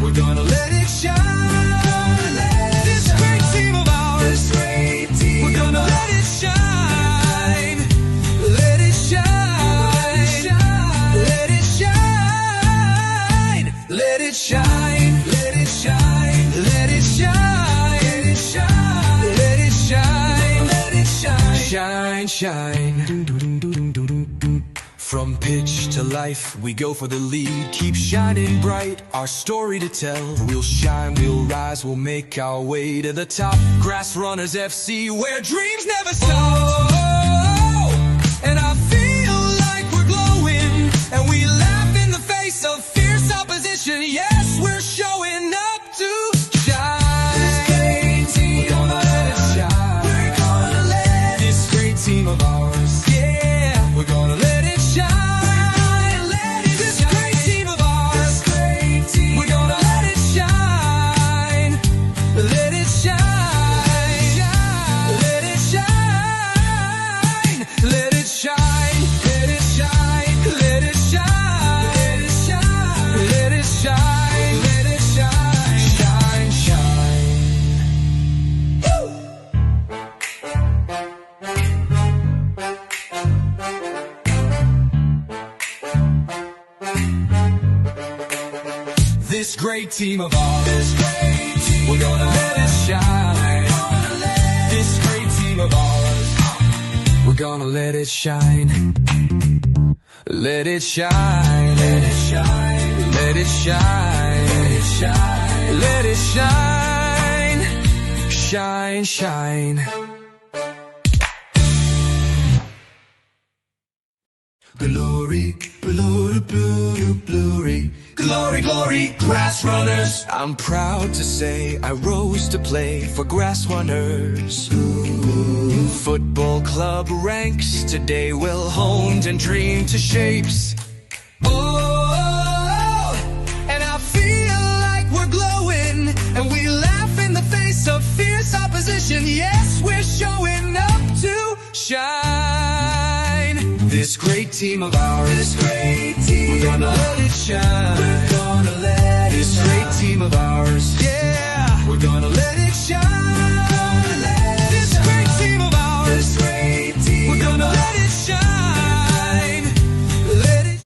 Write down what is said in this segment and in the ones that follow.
We're gonna let it shine. This great team of ours, we're gonna let it shine. Let it shine. Let it shine. Let it shine. Let it shine. Let it shine. Let it shine. Let it shine. Let it shine. Shine, shine. From pitch to life, we go for the lead. Keep shining bright, our story to tell. We'll shine, we'll rise, we'll make our way to the top. Grassrunners FC, where dreams never stop. Oh, and I feel like we're glowing, and we laugh in the face of fierce opposition. Yes, we're showing up to shine. This great team, we're gonna let it shine. We're gonna let this great team of ours, yeah, we're gonna let it shine. Let it this shine. Great team of ours, great team. We're gonna let it shine. Let it shine. Let it shine. Let it shine. Let it shine. Let it shine. Let it shine. Let it shine. Shine, shine. Woo! This great team of ours, we're gonna let it shine. This great team of ours, we're gonna let it shine. Let it shine. Let it shine. Let it shine. Let it shine. Let it shine. Shine, shine. Glory, glory, glory, glory, glory, glory, Grassrunners. I'm proud to say I rose to play for Grassrunners. Football club ranks today well honed and dreamed to shapes. Oh, and I feel like we're glowing, and we laugh in the face of fierce opposition. Yes, we're showing up to shine. This great team of ours, this great team, we're gonna let it shine. We're gonna let this great team of ours, yeah, we're gonna let it shine. This great team of ours, this great team, we're gonna let it shine. Let it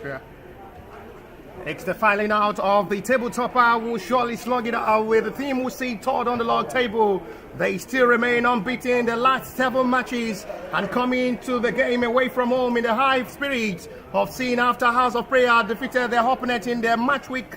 Yeah. It's the filing out of the table topper will surely slug it out with the team who sit third on the log table. They still remain unbeaten in the last 7 matches and coming to the game away from home in the high spirits of seeing after House of Prayer defeated their opponent in their match week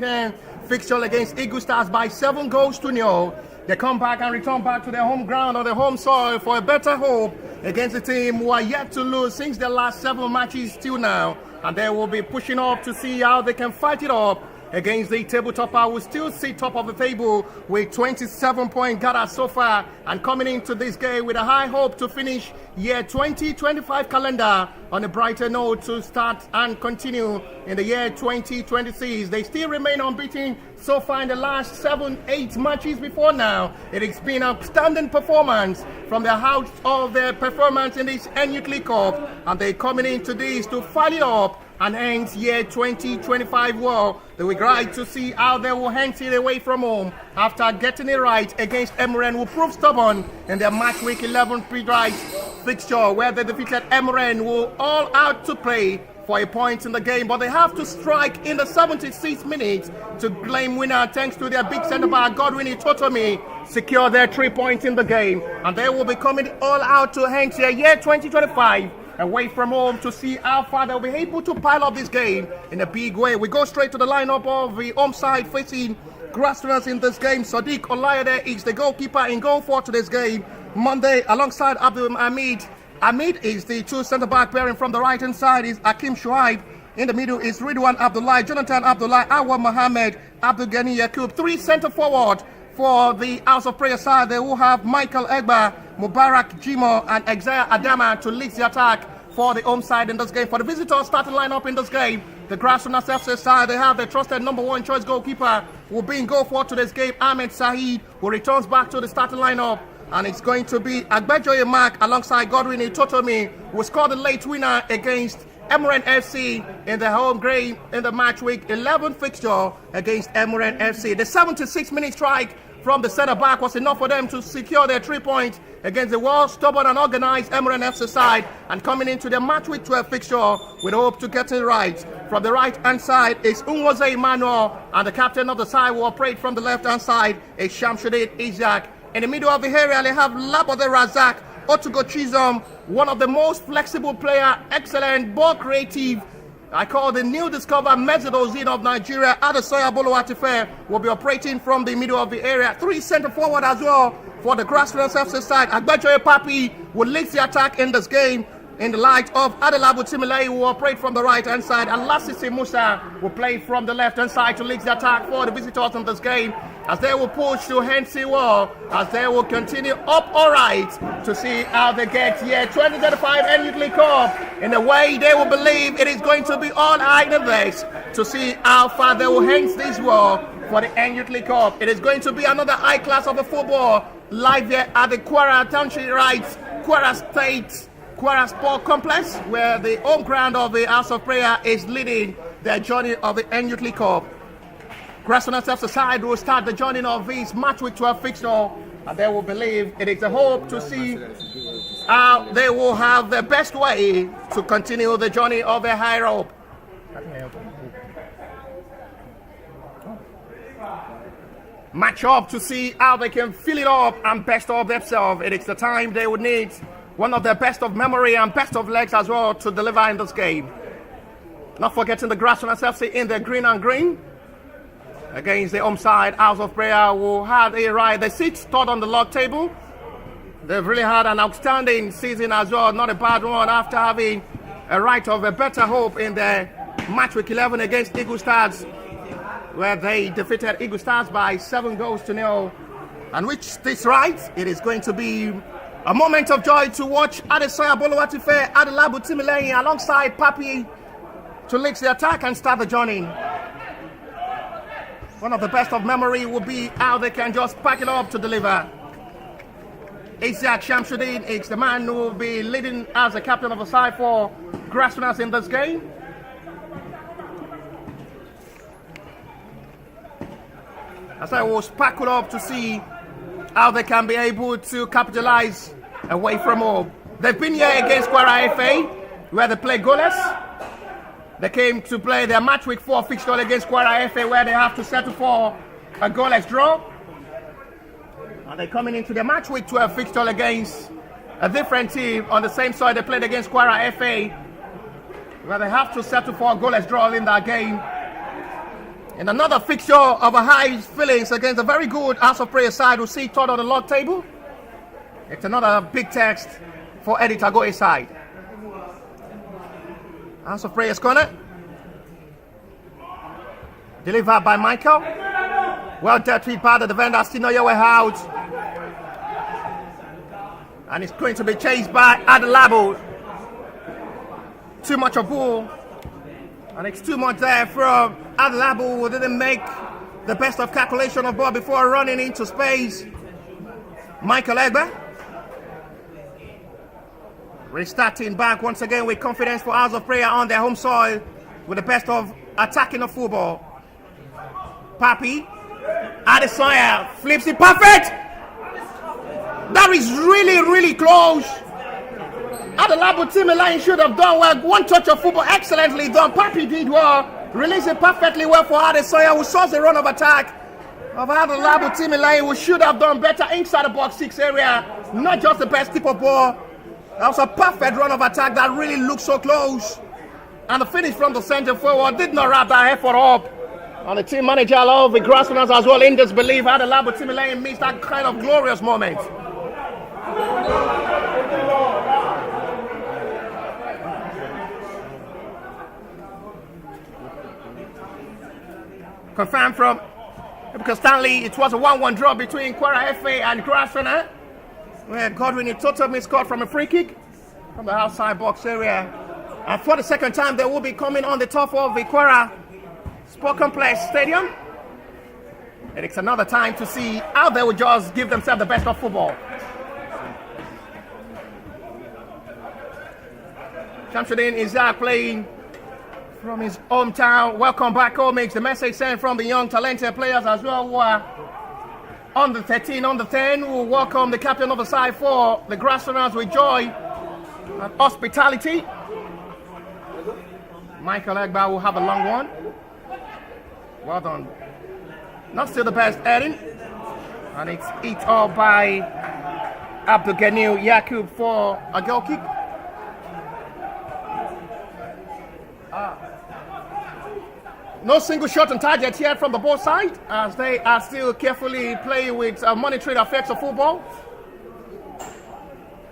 fixture against Eagle Stars by 7 goals to 0. They come back and return back to their home ground on the home soil for a better hope against the team who are yet to lose since their last 7 matches till now. And they will be pushing up to see how they can fight it up against the table topper who still sit top of the table with 27 points gathered so far and coming into this game with a high hope to finish year 2025 calendar on a brighter note to start and continue in the year 2026. They still remain unbeaten so far in the last 7-8 matches before now. It has been an outstanding performance from the house of their performance in this Youth League Cup, and they're coming into this to file it up and hence year 2025 well. They will glad to see how they will hang it away from home after getting it right against Emuren, who proved stubborn in their match week 11 pre-right fixture where they defeated Emuren, who all out to play for a point in the game, but they have to strike in the 76th minute to claim winner thanks to their big centre-back Godwin Itotomi secure their 3 points in the game, and they will be coming all out to hang their year 2025 away from home to see how far they'll be able to pile up this game in a big way. We go straight to the lineup of the home side facing Grassrunners in this game. Sadiq Olayode is the goalkeeper in goal for today's game. Monday alongside Abdul Hamid. Hamid is the 2 centre-back pairing. From the right-hand side is Hakim Shuaib. In the middle is Ridwan Abdullahi, Jonathan Abdullahi, Awa Mohammed, Abdul Ghani Yakub. 3 centre-forward for the House of Prayer side. They will have Michael Egba, Mubarak Jimo and Exaya Adama to lead the attack for the home side in this game. For the visitors starting lineup in this game, the Grassrunners FC side, they have their trusted number 1 choice goalkeeper will be in goal for today's game, Ahmed Saeed, who returns back to the starting lineup. And it's going to be Agbejoye Mark alongside Godwin Itotomi, who scored the late winner against Emuren FC in the home game in the match week 11 fixture against Emuren FC. The 76-minute strike from the centre-back was enough for them to secure their 3 points against the well stubborn and organized Emuren FC side, and coming into the match week 12 fixture with hope to get it right. From the right-hand side is Unwoze Emmanuel, and the captain of the side will operate from the left-hand side is Shamsuddin Isaac. In the middle of the area, they have Labode Razak, Otugo Chizom, one of the most flexible player, excellent, ball creative. I call the new discover Mesut of Nigeria. Adesanya Boluwatife will be operating from the middle of the area. 3 centre-forward as well for the Grassrunners FC side. Agbejoye Papi will lead the attack in this game in the light of Adelabu Timilehin, who will operate from the right-hand side, and Lasisi Musa will play from the left-hand side to lead the attack for the visitors in this game, as they will push to Hensi Wall, as they will continue up all right to see how they get here 2035 Youth League Cup in a way they will believe it is going to be all right in this to see how far they will hang this wall for the Youth League Cup. It is going to be another high class of the football live here at the Kwara Township Kwara State Kwara Sport Complex, where the home ground of the House of Prayer is leading their journey of the Youth League Cup. Grassrunners FC side will start the journey of this match week 12 fixture, and they will believe it is a hope to see how they will have the best way to continue the journey of their high rope. Match up to see how they can fill it up and best of themselves. It is the time they would need one of their best of memory and best of legs as well to deliver in this game. Not forgetting the Grassrunners FC in the green and green against the home side House of Prayer, who had a right. They sit third on the log table. They've really had an outstanding season as well, not a bad one, after having a right of a better hope in their match week 11 against Eagle Stars, where they defeated Eagle Stars by 7 goals to 0. And which this right, it is going to be a moment of joy to watch Adesanya Boluwatife Adelabu Timilehin alongside Papi to lead the attack and start the journey. One of the best of memory will be how they can just pack it up to deliver. Isaac Shamsuddin is the man who will be leading as the captain of the side for Grassrunners in this game. As I will spackle up to see how they can be able to capitalize away from home. They've been here against Kwara FA, where they play goalless. They came to play their match week 4 fixture against Kwara FA, where they have to settle for a goalless draw. And they're coming into the match week 12 fixture against a different team on the same side they played against Kwara FA, where they have to settle for a goalless draw in that game. In another fixture of a high feelings against a very good House of Prayer side who see third on the log table. It's another big test for Eddie Tagoe's side. House of Prayer's corner. Delivered by Michael. Well dealt with by the defender, Stinoye out. And it's going to be chased by Adelabu. Too much of ball. And it's too much there from Adelabu, who didn't make the best of calculation of ball before running into space. Michael Egbe. Restarting back once again with confidence for House of Prayer on their home soil with the best of attacking of football. Papi Adesanya flips it perfect. That is really close. Adelabu Timilehin should have done well. One touch of football excellently done. Papi did well. Released it perfectly well for Adesanya, who saw the run of attack of Adelabu Timilehin, who should have done better inside the box 6 area. Not just the best tip of ball. That was a perfect run of attack that really looked so close. And the finish from the center forward did not wrap that effort up. And the team manager of the Grassrunners as well in disbelief. Adelabu Timilehin missed that kind of glorious moment. Confirmed from because Stanley, it was a 1-1 draw between Kwara FA and Grassrunners, where Godwin Itotomi scored from a free kick from the outside box area. And for the second time, they will be coming on the top of the Kwara Sport Complex Stadium. And it's another time to see how they will just give themselves the best of football. Shamsuddin Isaac playing from his hometown. Welcome back home makes the message sent from the young talented players as well who are on the 13, on the 10, who will welcome the captain of the side for the Grassrunners with joy and hospitality. Michael Egbe will have a long one. Well done. Not still the best heading. And it's eat up by Abdul Yakub for a goal kick. No single shot on target yet from the both sides, as they are still carefully playing with monitoring effects of football.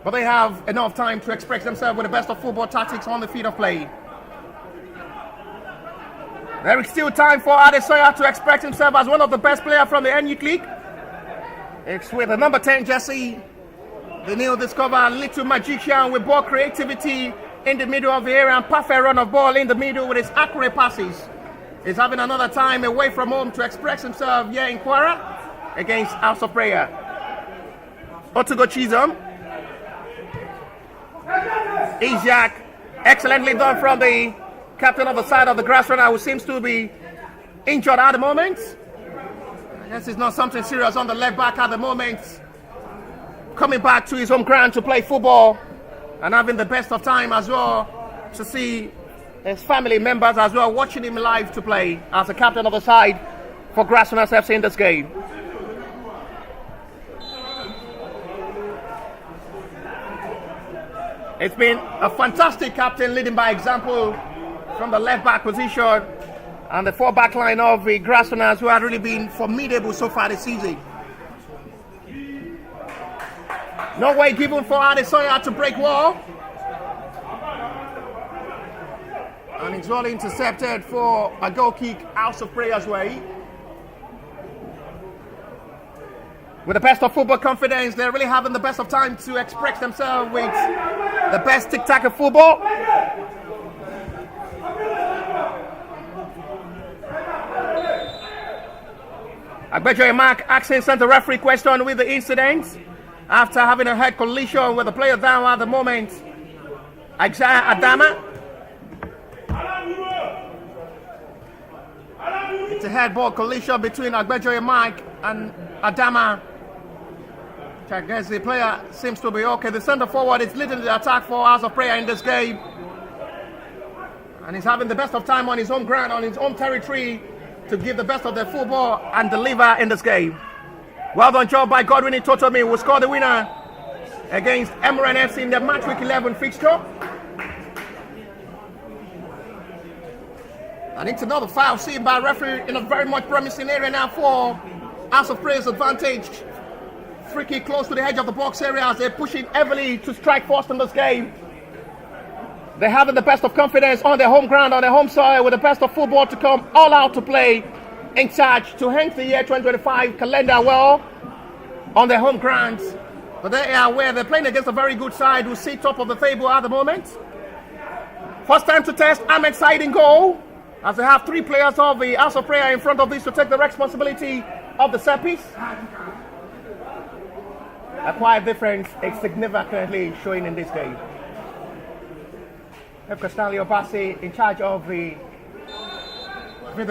But they have enough time to express themselves with the best of football tactics on the field of play. There is still time for Adesanya to express himself as one of the best players from the NU League. It's with the number 10 jersey, the new discovered little magician with ball creativity in the middle of the area and perfect run of ball in the middle with his accurate passes. He's having another time away from home to express himself here in Kwara against House of Prayer. Otugo Chisholm. Isaac, excellently done from the captain of the side of the Grassrunner, who seems to be injured at the moment. I guess it's not something serious on the left back at the moment. Coming back to his home ground to play football and having the best of time as well to see his family members as well watching him live to play as the captain of the side for Grassrunners FC in this game. It's been a fantastic captain leading by example from the left back position and the 4 back line of the Grassrunners, who have really been formidable so far this season. No way given for Adesanya to break wall. And it's well intercepted for a goal kick, House of Prayer's way. With the best of football confidence, they're really having the best of time to express themselves with the best tic-tac of football. Agbejoye Mark asking center referee question with the incident after having a head collision with the player down at the moment. Agbejoye Adama. It's a head ball collision between Agbejoye Mark and Adama. I guess the player seems to be okay. The center forward is leading the attack for House of Prayer in this game. And he's having the best of time on his home ground, on his home territory, to give the best of their football and deliver in this game. Well done job by Godwin Itotomi, who scored the winner against Ilorin FC in the match week 11 fixture. And it's another foul seen by referee in a very much promising area now for House of Praise advantage. Free kick close to the edge of the box area as they're pushing heavily to strike first in this game. They're having the best of confidence on their home ground, on their home soil, with the best of football to come all out to play in charge to end the year 2025 calendar well on their home ground. But they are where they're playing against a very good side who sit top of the table at the moment. First time to test Ahmed Said in goal, as they have three players of the House of Prayer in front of this to take the responsibility of the set piece. A quiet difference is significantly showing in this game. Castanio Bassi in charge of the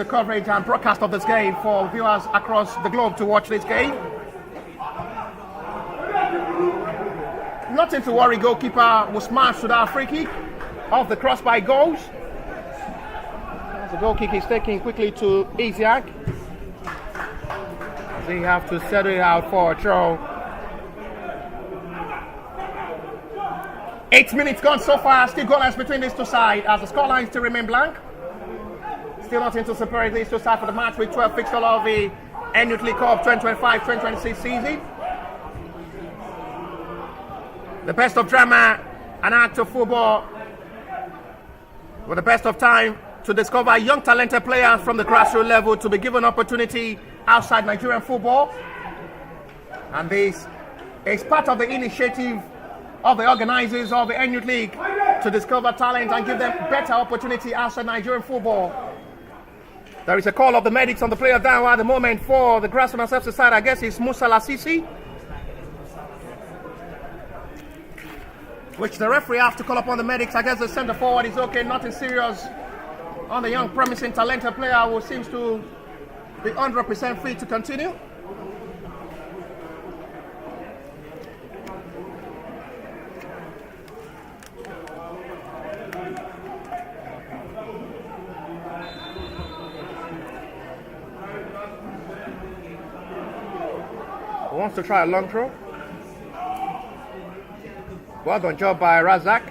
coverage and broadcast of this game for viewers across the globe to watch this game. Nothing to worry, goalkeeper was smashed to that free kick off the crossbar goals. As the goal kick is taken quickly to Isiak. They have to settle it out for a throw. 8 minutes gone so far, still goalless between these two sides as the scoreline still remain blank. Still nothing to separate these two sides for the match with 12 fixture of the Youth League Cup 2025-2026 season. The best of drama and act of football with the best of time to discover young talented players from the grassroots level to be given opportunity outside Nigerian football. And this is part of the initiative of the organizers of the Youth League to discover talent and give them better opportunity outside Nigerian football. There is a call of the medics on the player down at the moment for the Grassrunners FC side. I guess it's Musa Lasisi, which the referee has to call upon the medics. I guess the centre forward is okay, nothing serious on the young promising talented player who seems to be 100% free to continue. Wants to try a long throw. Well done job by Razak.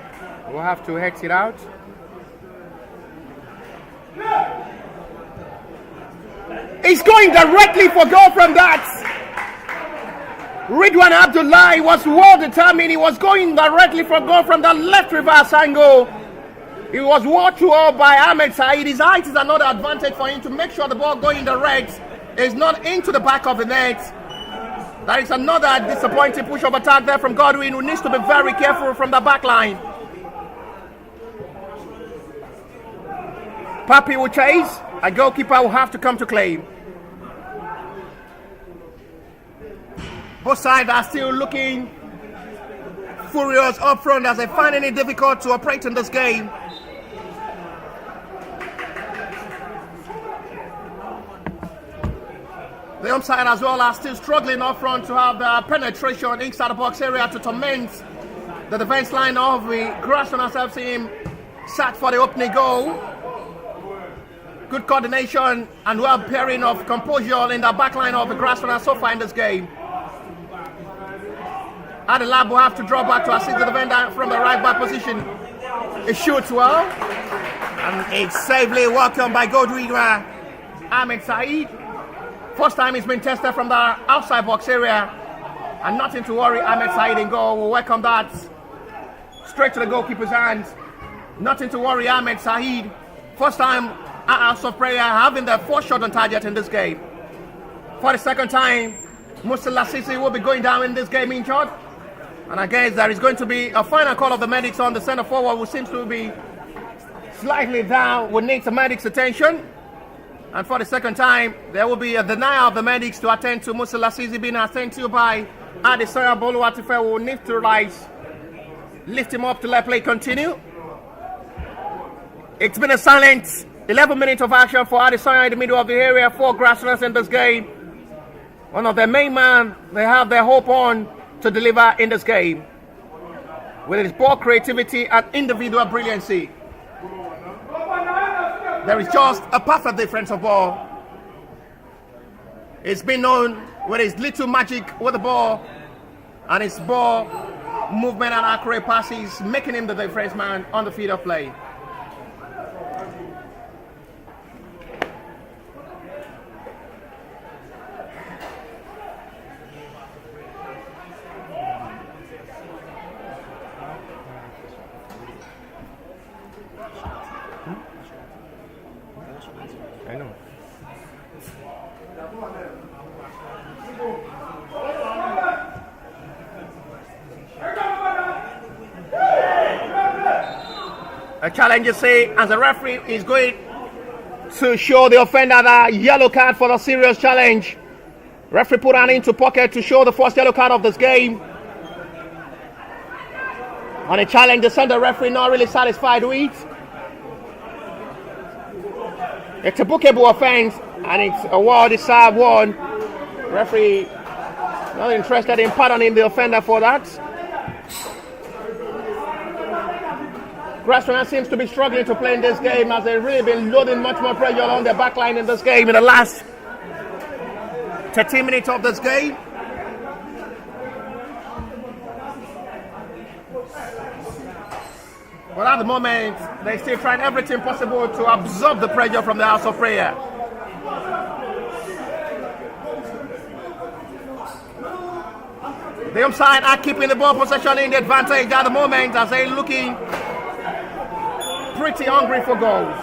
We'll have to hex it out. He's going directly for goal from that. Ridwan Abdoulaye was well determined. He was going directly for goal from the left reverse angle. He was watched well by Ahmed Said. His height is another advantage for him to make sure the ball going direct is not into the back of the net. There is another disappointing push of attack there from Godwin, who needs to be very careful from the back line. Papi will chase. A goalkeeper will have to come to claim. Both sides are still looking furious up front as they find it difficult to operate in this game. The home side as well are still struggling up front to have the penetration inside the box area to torment the defense line of the Grassrunners FC. Sat for the opening goal. Good coordination and well pairing of composure in the back line of the Grassrunners so far in this game. Adelabu will have to draw back to assist the defender from the right back position. It shoots well. And it's safely welcomed by goalkeeper Ahmed Said. First time he's been tested from the outside box area. And nothing to worry, Ahmed Said in goal. We'll welcome that straight to the goalkeeper's hands. Nothing to worry, Ahmed Said. First time at House of Prayer having their first shot on target in this game. For the second time, Musa Lasisi will be going down in this game injured. And I guess there is going to be a final call of the medics on the centre forward, who seems to be slightly down, will need some medics' attention. And for the second time, there will be a denial of the medics to attend to Musa Lasisi being attended to by Adesanya Boluwatife, who will need to rise, lift him up to let play continue. It's been a silent 11 minutes of action for Adesanya in the middle of the area for Grassrunners in this game. One of their main men they have their hope on to deliver in this game with his ball creativity and individual brilliancy. There is just a perfect difference of ball. It's been known with his little magic with the ball and his ball movement and accurate passes, making him the difference man on the field of play. I know. A challenge, you see, as the referee is going to show the offender the yellow card for the serious challenge. Referee put her into pocket to show the first yellow card of this game. On a challenge, the center referee not really satisfied with. It's a bookable offense and it's a well-deserved one. Referee not interested in pardoning the offender for that. Grassrunners seems to be struggling to play in this game as they've really been loading much more pressure on their backline in this game in the last 13 minutes of this game. But at the moment, they're still trying everything possible to absorb the pressure from the House of Prayer. The home side are keeping the ball possession in the advantage at the moment as they're looking pretty hungry for goals.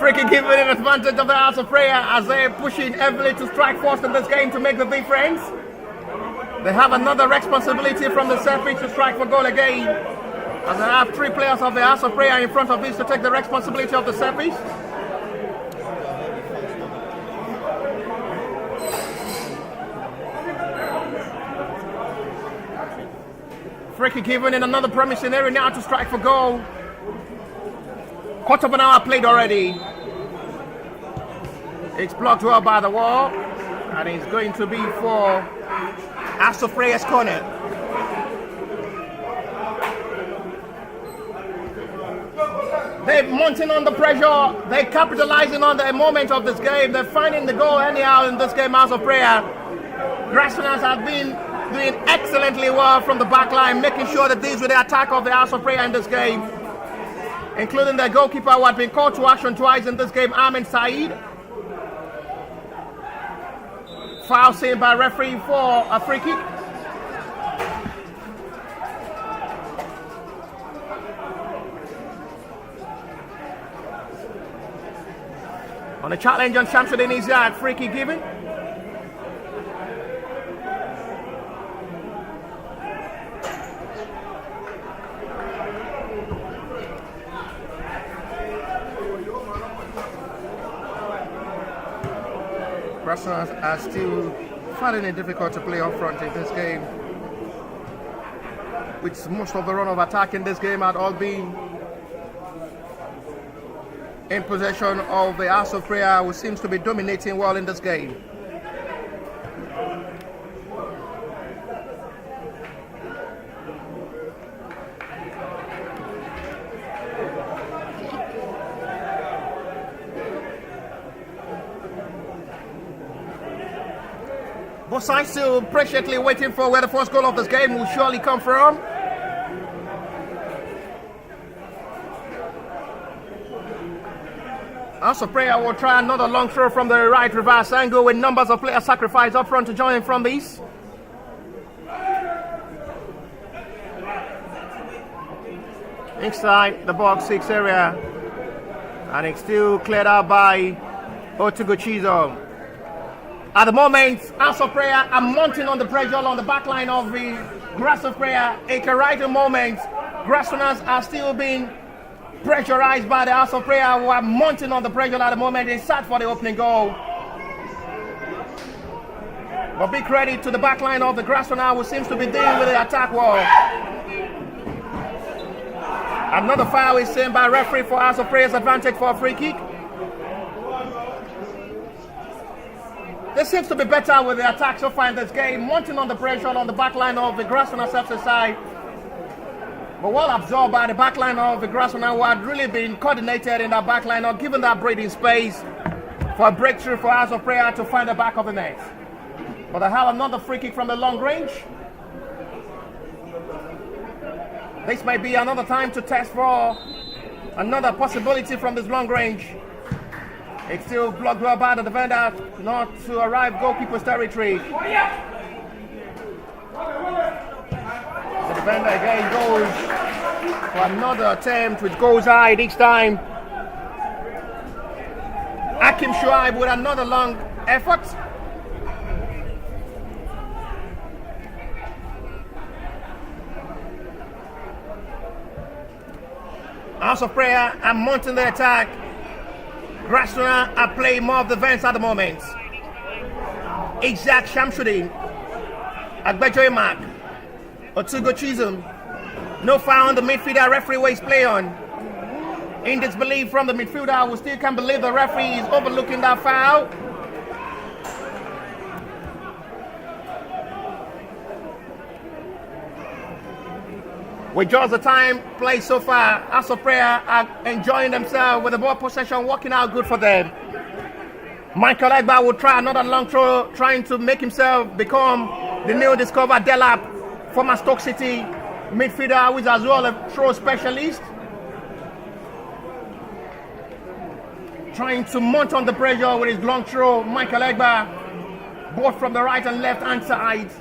Freaking giving an advantage of the House of Prayer as they're pushing heavily to strike first in this game to make the difference. They have another responsibility from the set piece to strike for goal again, as they have three players of the House of Prayer in front of this to take the responsibility of the set piece. Freaking given in another promising area now to strike for goal. Quarter of an hour played already. It's blocked well by the wall, and it's going to be for House of Prayer's corner. They're mounting on the pressure. They're capitalizing on the moment of this game. They're finding the goal anyhow in this game, House of Prayer. Grassrunners have been doing excellently well from the back line, making sure that these were the attack of the House of Prayer in this game, including their goalkeeper who had been called to action twice in this game, Ahmed Saeed. Foul seen by referee for a free kick. On a challenge on Shamsuddin Isaac, free kick given. Grassrunners are still finding it difficult to play up front in this game, with most of the run of attack in this game had all been in possession of the House of Prayer, who seems to be dominating well in this game. Both sides still patiently waiting for where the first goal of this game will surely come from. House of Prayer will try another long throw from the right reverse angle with numbers of players sacrificed up front to join from these. Inside the box 6 area, and it's still cleared out by Otugochizo. At the moment, House of Prayer are mounting on the pressure on the back line of the Grass of Prayer. At the right moment, Grassrunners are still being pressurized by the House of Prayer, who are mounting on the pressure at the moment. They sat for the opening goal. But big credit to the back line of the Grassrunners, who seems to be dealing with the attack wall. Another foul is seen by referee for House of Prayer's advantage for a free kick. They seems to be better with the attack so far in this game, mounting on the pressure on the back line of the Grassrunners FC side. But well absorbed by the back line of the Grassrunners, who had really been coordinated in that back line, or given that breathing space for a breakthrough for House of Prayer to find the back of the net. But they have another free kick from the long range. This may be another time to test for another possibility from this long range. It's still blocked well by the defender, not to arrive goalkeeper's territory. The defender again goes for another attempt, which goes high this time. Akim Shuaib with another long effort. House of Prayer are mounting the attack. Grassrunners are playing more of the defense at the moment. Isaac Shamsuddin, Agbejoye Mark, Otugo Chisholm. No foul on the midfielder, referee waste play on. In disbelief from the midfielder, who still can't believe the referee is overlooking that foul. With just the time played so far, House of Prayer are enjoying themselves with the ball possession working out good for them. Michael Egba will try another long throw, trying to make himself become the new discovered Delap, former Stoke City midfielder, who is as well a throw specialist. Trying to mount on the pressure with his long throw, Michael Egba, both from the right and left hand side.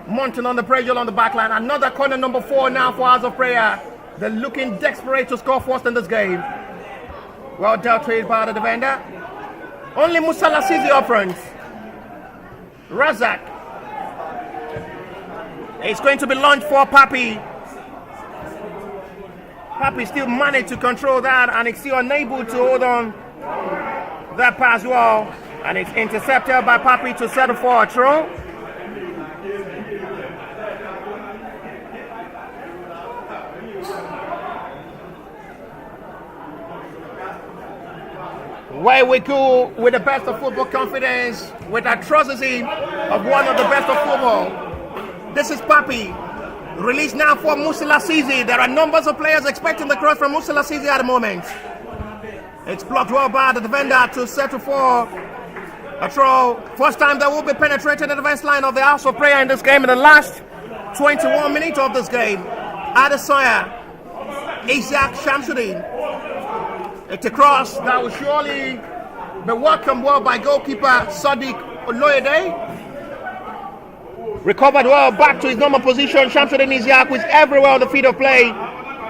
Mounting on the pressure on the back line. Another corner, number 4 now for House of Prayer. They're looking desperate to score first in this game. Well dealt with by the defender. Only Musa Lassizi up front. Razak. It's going to be launched for Papi. Papi still managed to control that, and it's still unable to hold on that pass well. And it's intercepted by Papi to settle for a throw. Where we go with the best of football confidence, with atrocity of one of the best of football. This is Papi, released now for Musa Lassizi. There are numbers of players expecting the cross from Musa Lassizi at the moment. It's blocked well by the defender to settle for a throw. First time they will be penetrating the defense line of the House of Prayer in this game in the last 21 minutes of this game. Adesanya, Isaac Shamsuddin. It's a cross that will surely be welcomed well by goalkeeper Sadiq Oloyede. Recovered well back to his normal position. Shamsuddin Isaac was everywhere on the field of play,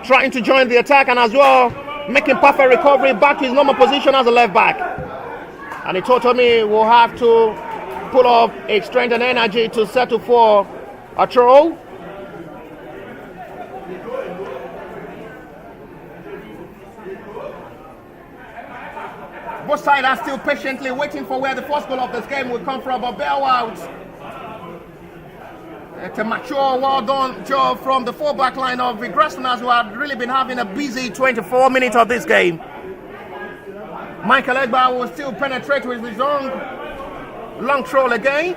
trying to join the attack, and as well making perfect recovery back to his normal position as a left back. And Itotomi will have to pull off its strength and energy to settle for a throw. Both sides are still patiently waiting for where the first goal of this game will come from, but bail out. It's a mature, well-done job from the full-back line of the Grassrunners, who have really been having a busy 24 minutes of this game. Michael Egba will still penetrate with his long throw again.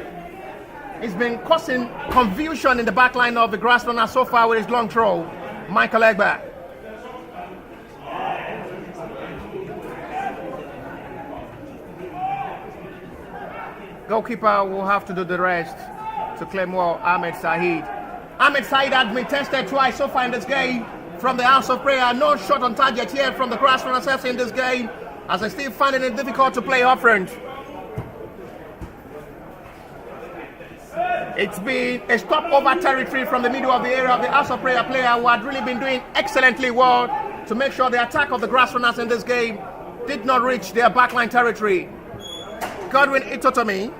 He's been causing confusion in the back line of the Grassrunners so far with his long throw. Michael Egba. Goalkeeper will have to do the rest to claim well Ahmed Saeed. Ahmed Saeed had been tested twice so far in this game from the House of Prayer. No shot on target yet from the Grassrunners FC in this game, as they still finding it difficult to play up front. It's been a stopover territory from the middle of the area of the House of Prayer player who had really been doing excellently well to make sure the attack of the Grassrunners in this game did not reach their backline territory. Godwin Itotomi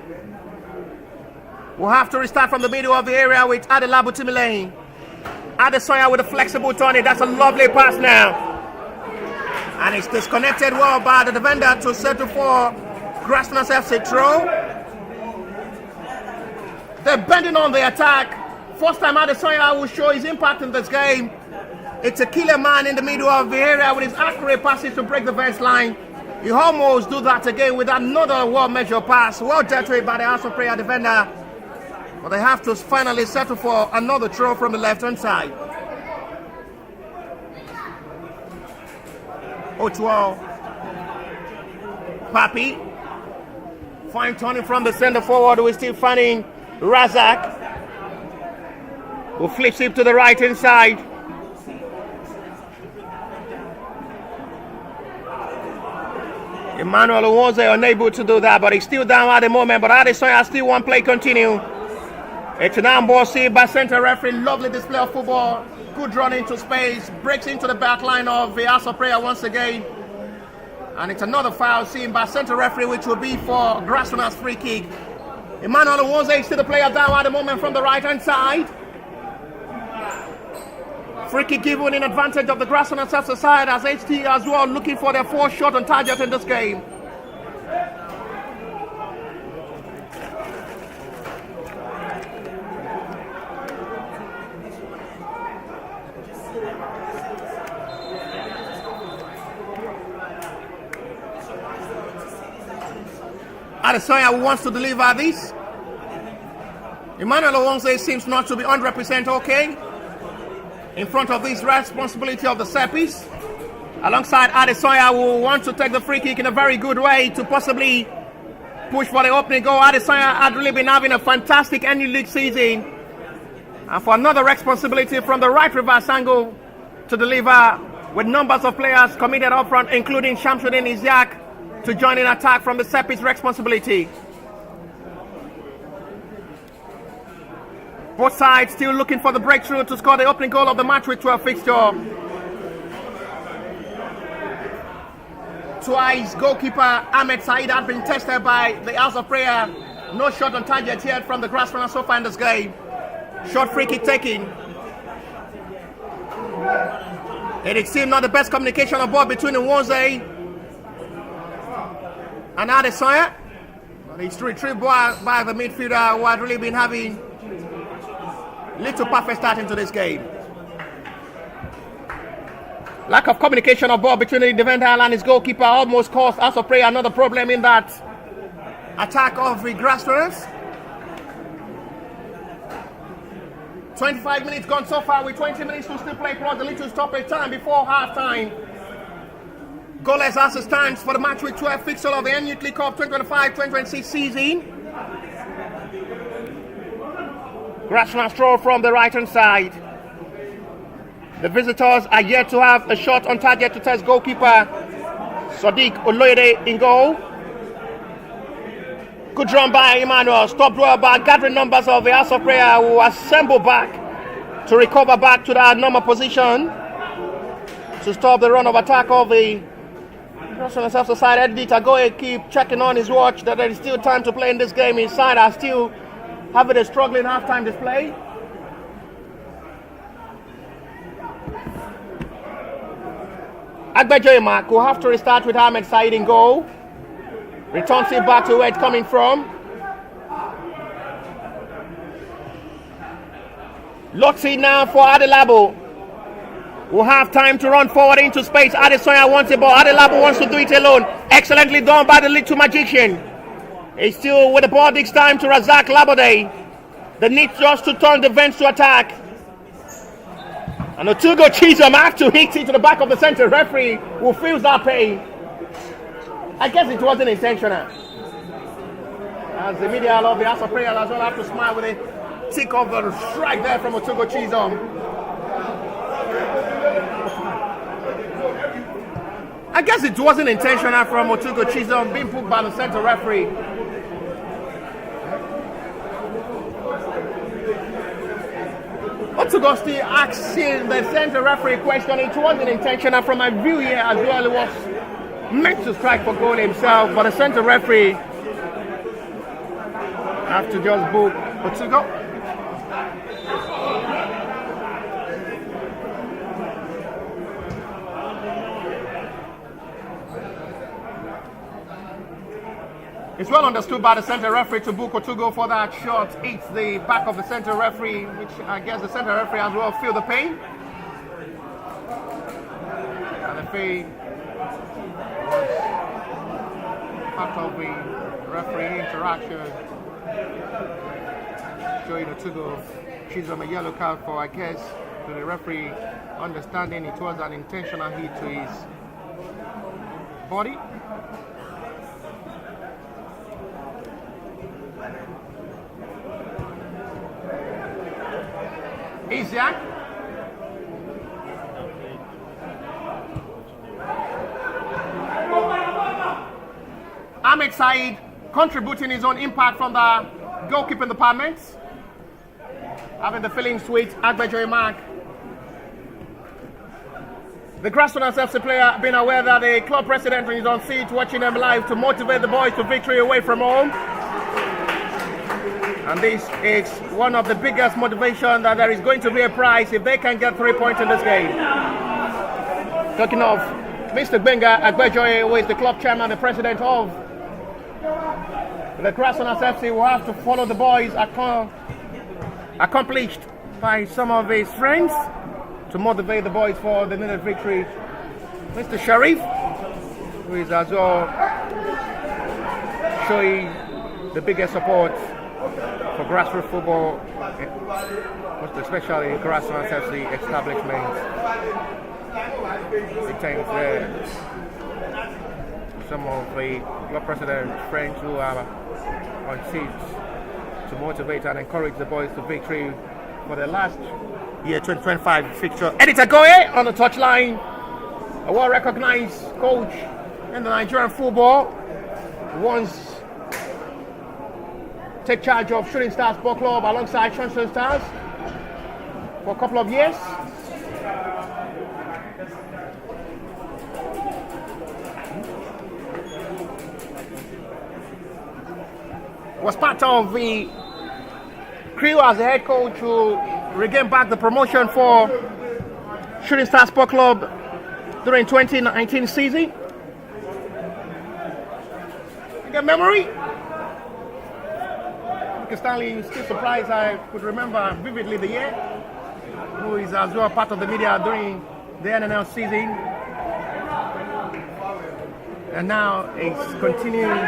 will have to restart from the middle of the area with Adelabu Timilehin. Adesanya with a flexible turning. That's a lovely pass now. And it's disconnected well by the defender to settle for Grassrunners FC throw. They're bending on the attack. First time Adesanya will show his impact in this game. It's a killer man in the middle of the area with his accurate passes to break the fence line. He almost do that again with another well-measured pass. Well dealt with by the House of Prayer defender. But they have to finally settle for another throw from the left-hand side. Otuo. Papi. Fine turning from the center forward. We're still finding Razak, who flips it to the right-hand side. Emmanuel Owoze unable to do that, but he's still down at the moment. But Adesanya still one play continue. It's an armball saved by center referee. Lovely display of football. Good run into space. Breaks into the back line of the House of Prayer once again. And it's another foul seen by center referee, which will be for Grassrunners free kick. Emmanuel Owoze is still the player down at the moment from the right-hand side. Free kick given in advantage of the Grassrunners FC side, as HT as well looking for their fourth shot on target in this game. Adesanya wants to deliver this. Emmanuel Owoze seems not to be 100% okay in front of this responsibility of the set piece. Alongside Adesanya, who wants to take the free kick in a very good way to possibly push for the opening goal. Adesanya had really been having a fantastic NU League season. And for another responsibility from the right reverse angle to deliver, with numbers of players committed up front, including Shamsuddin Isiaq, to join in attack from the set piece responsibility. Both sides still looking for the breakthrough to score the opening goal of the match with 12 fixture. Twice goalkeeper Ahmed Saeed had been tested by the House of Prayer. No shot on target yet from the Grassrunners so far in this game. Short free kick taken. It seemed not the best communication on board between Owoze and Adesanya. But it's retrieved by the midfielder, who had really been having little perfect start into this game. Lack of communication on board between the defender and his goalkeeper almost caused House of Prayer another problem in that attack of the Grassrunners. 25 minutes gone so far, with 20 minutes to still play plus a little stoppage time before half time. Goalless as it stands for the match with 12 fixture of the NU League Cup 2025-2026 season. Grassrunners throw from the right-hand side. The visitors are yet to have a shot on target to test goalkeeper Sadiq Oloyede in goal. Good run by Emmanuel. Stopped well by gathering numbers of the House of Prayer, who assemble back to recover back to that normal position to stop the run of attack of the Grassrunners FC side. Eddie Tagoe keep checking on his watch that there is still time to play in this game. His side are still having a struggling halftime display. Agbejoye Mark will have to restart with Ahmed Saeed in goal. Returns it back to where it's coming from. Lots it now for Adelabu. will have time to run forward into space. Adesanya wants the ball. Adelabu wants to do it alone. Excellently done by the little magician. He's still with the ball this time to Razak Labode. The need just to turn the vents to attack. And Otugo Chisholm have to hit it to the back of the center. Referee who feels that pain. I guess it wasn't intentional. As the media of the House of Prayer as well have to smile with a tick of the strike there from Otugo Chisholm. I guess it wasn't intentional from Otugo Chisholm being put by the center referee. Otugo still asking the center referee question. It wasn't intentional from my view here as well. It was meant to strike for goal himself, but the center referee have to just book Otugo. It's well understood by the center referee to book Otugo for that shot. Hits the back of the center referee, which I guess the center referee as well feel the pain. And the pain was part of the referee interaction. Showing Otugo Chisholm a yellow card for, I guess, to the referee understanding it was an intentional hit to his body. Isaac. Ahmed Said contributing his own impact from the goalkeeping department. Having the feelings with Agbejoye Mark. The Grassrunners FC player being aware that the club president is on seat watching them live to motivate the boys to victory away from home. And this is one of the biggest motivation that there is going to be a prize if they can get 3 points in this game. Talking of Mr. Benga Agbejoye, who is the club chairman, the president of the Grassrunners FC, will have to follow the boys accomplished by some of his friends to motivate the boys for the needed victory. Mr. Sharif, who is as well showing the biggest support for grassroots football, most especially Grassrunners FC establishment. The times there, some of the club president friends who are on seats to motivate and encourage the boys to victory for the last year 2025 fixture. Editor Goye on the touchline, a well-recognized coach in the Nigerian football, once take charge of Shooting Stars Sport Club alongside Shooting Stars for a couple of years. Was part of the crew as the head coach who regained back the promotion for Shooting Stars Sport Club during 2019 season. You get memory? Stanley is still surprised I could remember vividly the year, who is as well part of the media during the NNL season, and now he's continuing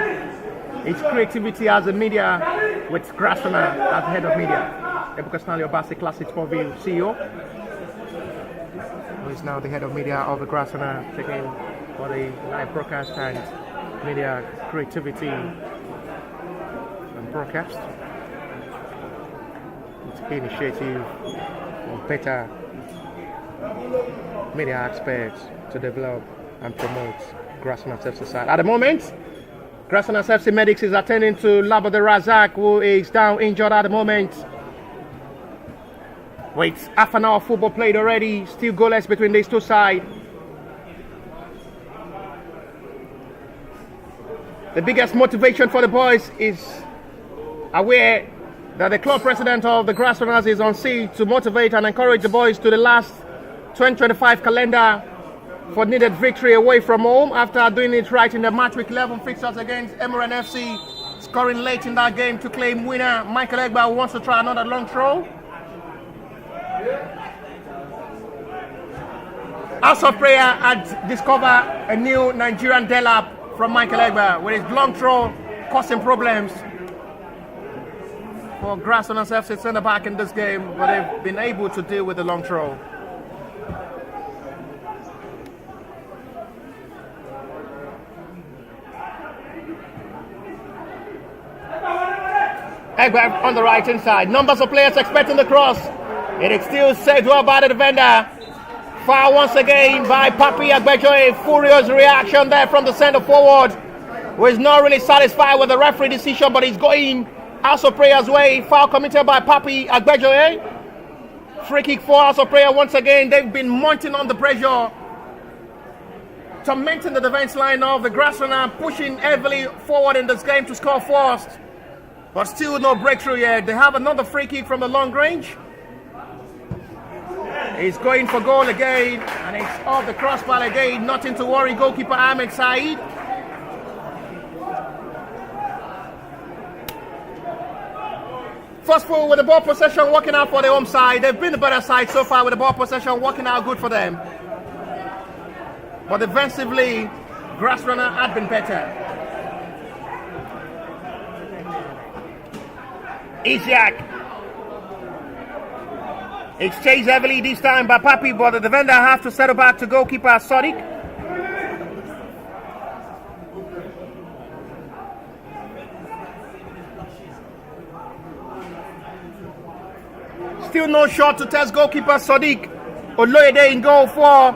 his creativity as a media with Grassrunners as head of media. Ebuka Stanley Obasi, Classic Sportville CEO, who is now the head of media of the Grassrunners, taking for the live broadcast and media creativity and broadcast. Initiative for better media aspects to develop and promote Grassrunners FC side. At the moment, Grassrunners FC Medics is attending to Labode Razak, who is down injured at the moment. Wait, half an hour of football played already, still goalless between these two sides. The biggest motivation for the boys is aware that the club president of the Grassrunners is on seat to motivate and encourage the boys to the last 2025 calendar for needed victory away from home after doing it right in the match week 11 fixtures against Ilorin FC, scoring late in that game to claim winner. Michael Egba wants to try another long throw. House of Prayer had discovered a new Nigerian delap from Michael Egba with his long throw causing problems for Grassrunners FC centre back in this game, but they've been able to deal with the long throw. Egba on the right hand side. Numbers of players expecting the cross. It is still saved well by the defender. Foul once again by Papi Agbejoye. Furious reaction there from the centre forward, who is not really satisfied with the referee decision, but he's going House of Prayer's way. Foul committed by Papi Agbejoye. Free kick for House of Prayer once again. They've been mounting on the pressure, tormenting the defense line of the Grassrunner, pushing heavily forward in this game to score first, but still no breakthrough yet. They have another free kick from the long range. He's going for goal again, and it's off the crossbar again. Nothing to worry, goalkeeper Ahmed Saeed. First full with the ball possession working out for the home side. They've been the better side so far with the ball possession working out good for them. But defensively, Grassrunner had been better. Isiak. Exchange heavily this time by Papi, but the defender have to settle back to goalkeeper Sadiq. Still no shot to test goalkeeper Sadiq. Oloyede in goal for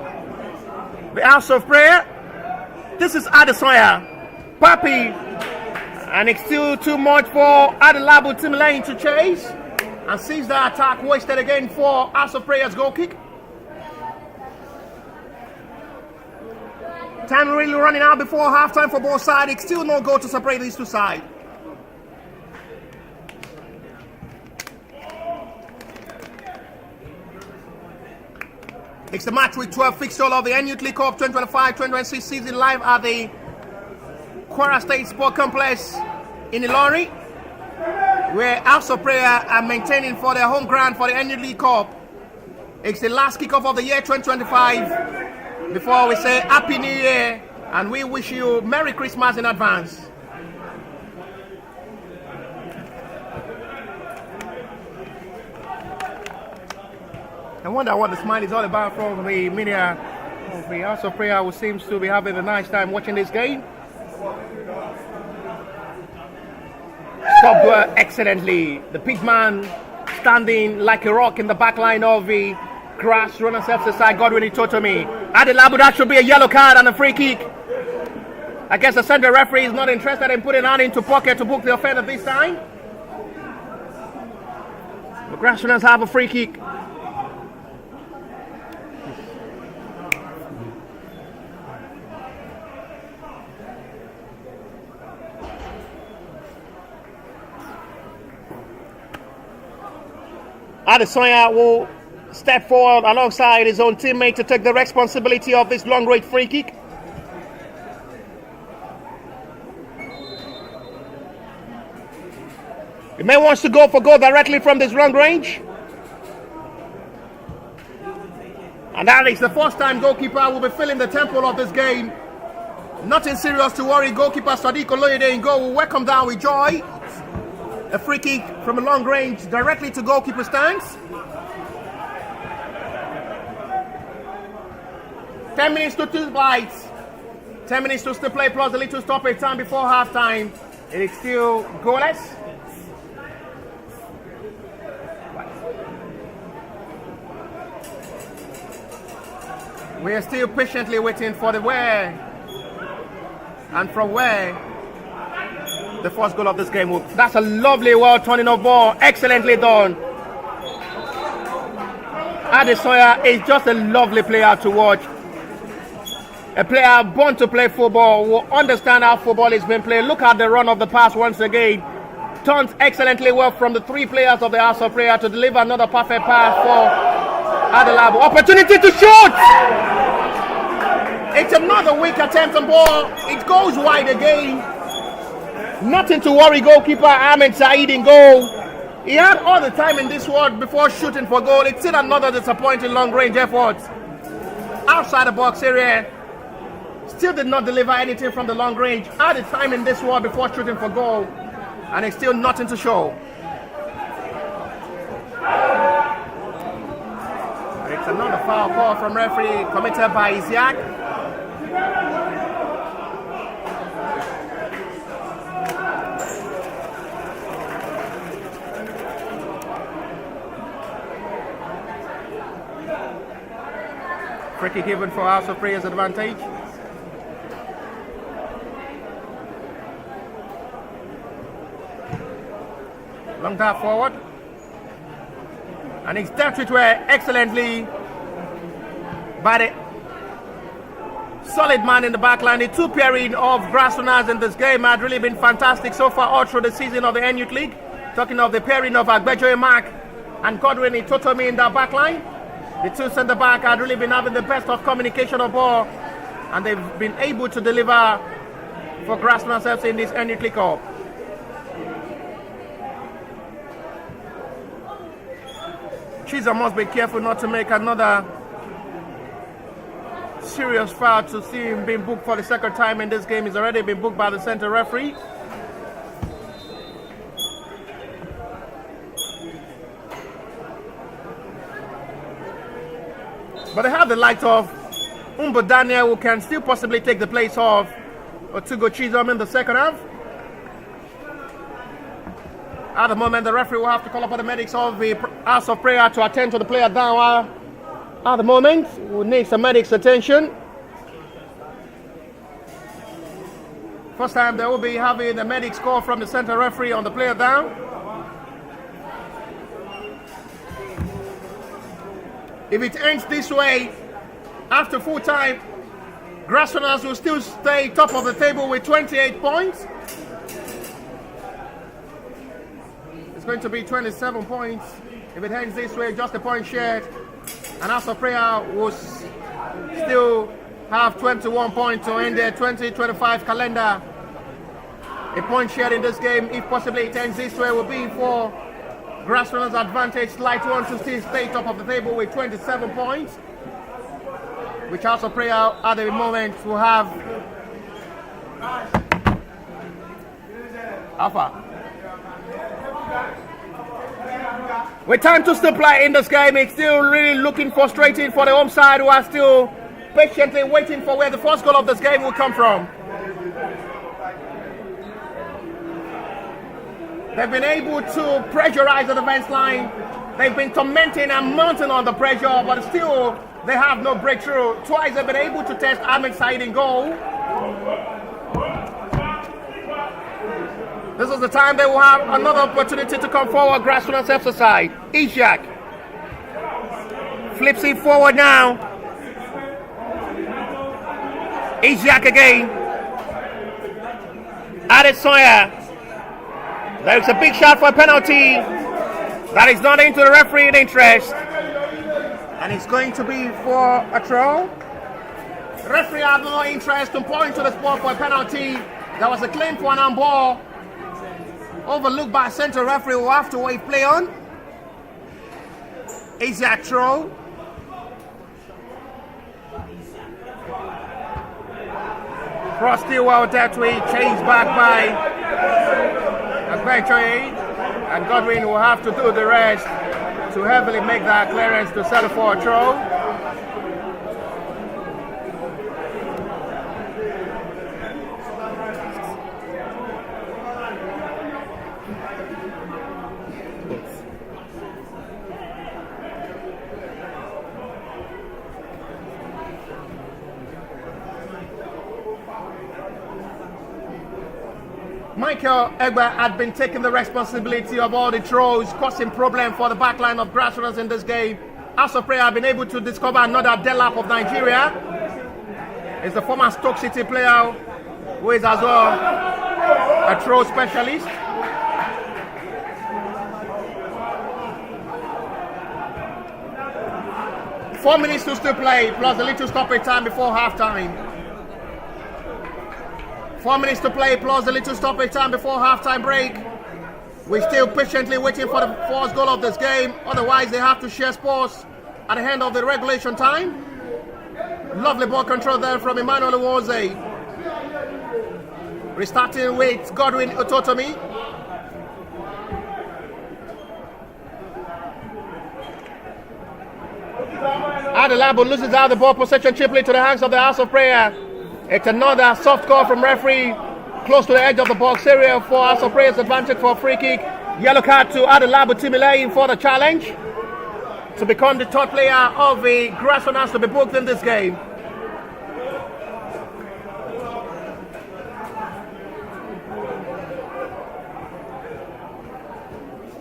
the House of Prayer. This is Adesanya. Papi. And it's still too much for Adelabu Timilehin to chase. And sees the attack wasted again for House of Prayer's goal kick. Time really running out before halftime for both sides. It's still no goal to separate these two sides. It's the match week 12 fixture of the Kickoff 2025-2026 season live at the Kwara State Sport Complex in Ilorin, where House of Prayer are maintaining for their home ground for the League Cup. It's the last kickoff of the year 2025 before we say Happy New Year, and we wish you Merry Christmas in advance. I wonder what the smile is all about from the media of the House of Prayer, who seems to be having a nice time watching this game. Stopped excellently. The pitman standing like a rock in the back line of the Grassrunners FC side. Godwin Itotomi. Adelabu, that should be a yellow card and a free kick. I guess the central referee is not interested in putting hand into pocket to book the offender this time. The Grassrunners have a free kick. Adesanya will step forward alongside his own teammate to take the responsibility of this long-range free kick. The man wants to go for goal directly from this long range. And that is the first time goalkeeper will be filling the tempo of this game. Nothing serious to worry. Goalkeeper Sadiq Oloyede in goal will welcome down with joy. A free kick from a long range directly to goalkeeper stance. 10 minutes to 2 bites. 10 minutes to still play plus a little stoppage time before halftime. It is still goalless. We are still patiently waiting for the where and from where the first goal of this game. That's a lovely, well turning of ball. Excellently done. Adesanya is just a lovely player to watch. A player born to play football, will understand how football is being played. Look at the run of the pass once again. Turns excellently well from the three players of the House of Prayer to deliver another perfect pass for Adelabu. Opportunity to shoot! It's another weak attempt on ball. It goes wide again. Nothing to worry, goalkeeper Ahmed Saeed in goal. He had all the time in this world before shooting for goal. It's still another disappointing long-range effort. outside the box area. Still did not deliver anything from the long range. Had the time in this war before shooting for goal, and it's still nothing to show. It's another foul call from referee committed by Isiak. Free kick given for House of Prayers advantage. Long tap forward. And it's dealt with excellently by the solid man in the back line. The two pairing of Grassrunners in this game had really been fantastic so far all through the season of the Youth League. Talking of the pairing of Agbejoye Mark and Godwin Itotomi in the back line. The two centre back had really been having the best of communication of ball, and they've been able to deliver for Grassrunners FC in this Youth League Cup. Chiza must be careful not to make another serious foul to see him being booked for the second time in this game. He's already been booked by the center referee. But they have the light of Daniel, who can still possibly take the place of Otugo Chizom in the second half. At the moment, the referee will have to call upon the medics of the House of Prayer to attend to the player down. At the moment, we need some medics' attention. First time they will be having the medics call from the center referee on the player down. If it ends this way, after full time, Grassrunners will still stay top of the table with 28 points. It's going to be 27 points. If it ends this way, just a point shared. And House of Prayer will still have 21 points to end their 2025 calendar. A point shared in this game, if possibly it ends this way, will be for Grassrunners' advantage. Slight one to still stay top of the table with 27 points. Which House of Prayer at the moment will have Alpha. With time to still play in this game, it's still really looking frustrating for the home side, who are still patiently waiting for where the first goal of this game will come from. They've been able to pressurize the defense line. They've been tormenting and mounting on the pressure, but still they have no breakthrough. Twice they've been able to test Ahmed Said in goal. This is the time they will have another opportunity to come forward. Grassrunners FC side. Isiak flips it forward now. Isiak again. Adesanya. There is a big shot for a penalty. That is not into the referee in interest. And it's going to be for a throw. The referee had no interest to point to the spot for a penalty. There was a claim for an on ball. Overlooked by center referee, will have to wait play on. Is that throw? Cross still well that way, changed back by Agbejoye, and Godwin will have to do the rest to heavily make that clearance to settle for a throw. Michael Egba had been taking the responsibility of all the throws, causing problem for the backline of Grassrunners in this game. House of Prayer have been able to discover another Delap of Nigeria. It's the former Stoke City player who is as well a throw specialist. Four minutes to still play, plus a little stoppage time before halftime. 4 minutes to play, plus a little stoppage time before halftime break. We're still patiently waiting for the first goal of this game. Otherwise, they have to share sports at the end of the regulation time. Lovely ball control there from Emmanuel Uwoze. Restarting with Godwin Ototomi. Adelabu loses out the ball possession cheaply to the hands of the House of Prayer. It's another soft call from referee close to the edge of the box area for House of Prayer's advantage for a free kick. Yellow card to Adelabu Timilehin for the challenge to become the third player of the Grassrunners to be booked in this game.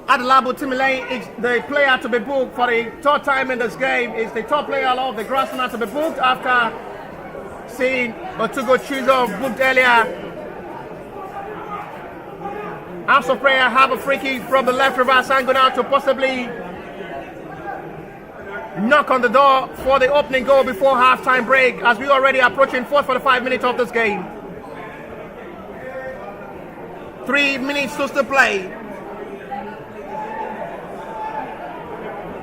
Adelabu Timilehin is the player to be booked for the third time in this game. Is the top player of the Grassrunners to be booked after seeing Otugo Chizo booked earlier. House of Prayer have a free kick from the left reverse angle now to possibly knock on the door for the opening goal before half-time break, as we already approaching 4:45 minutes of this game. 3 minutes to still play.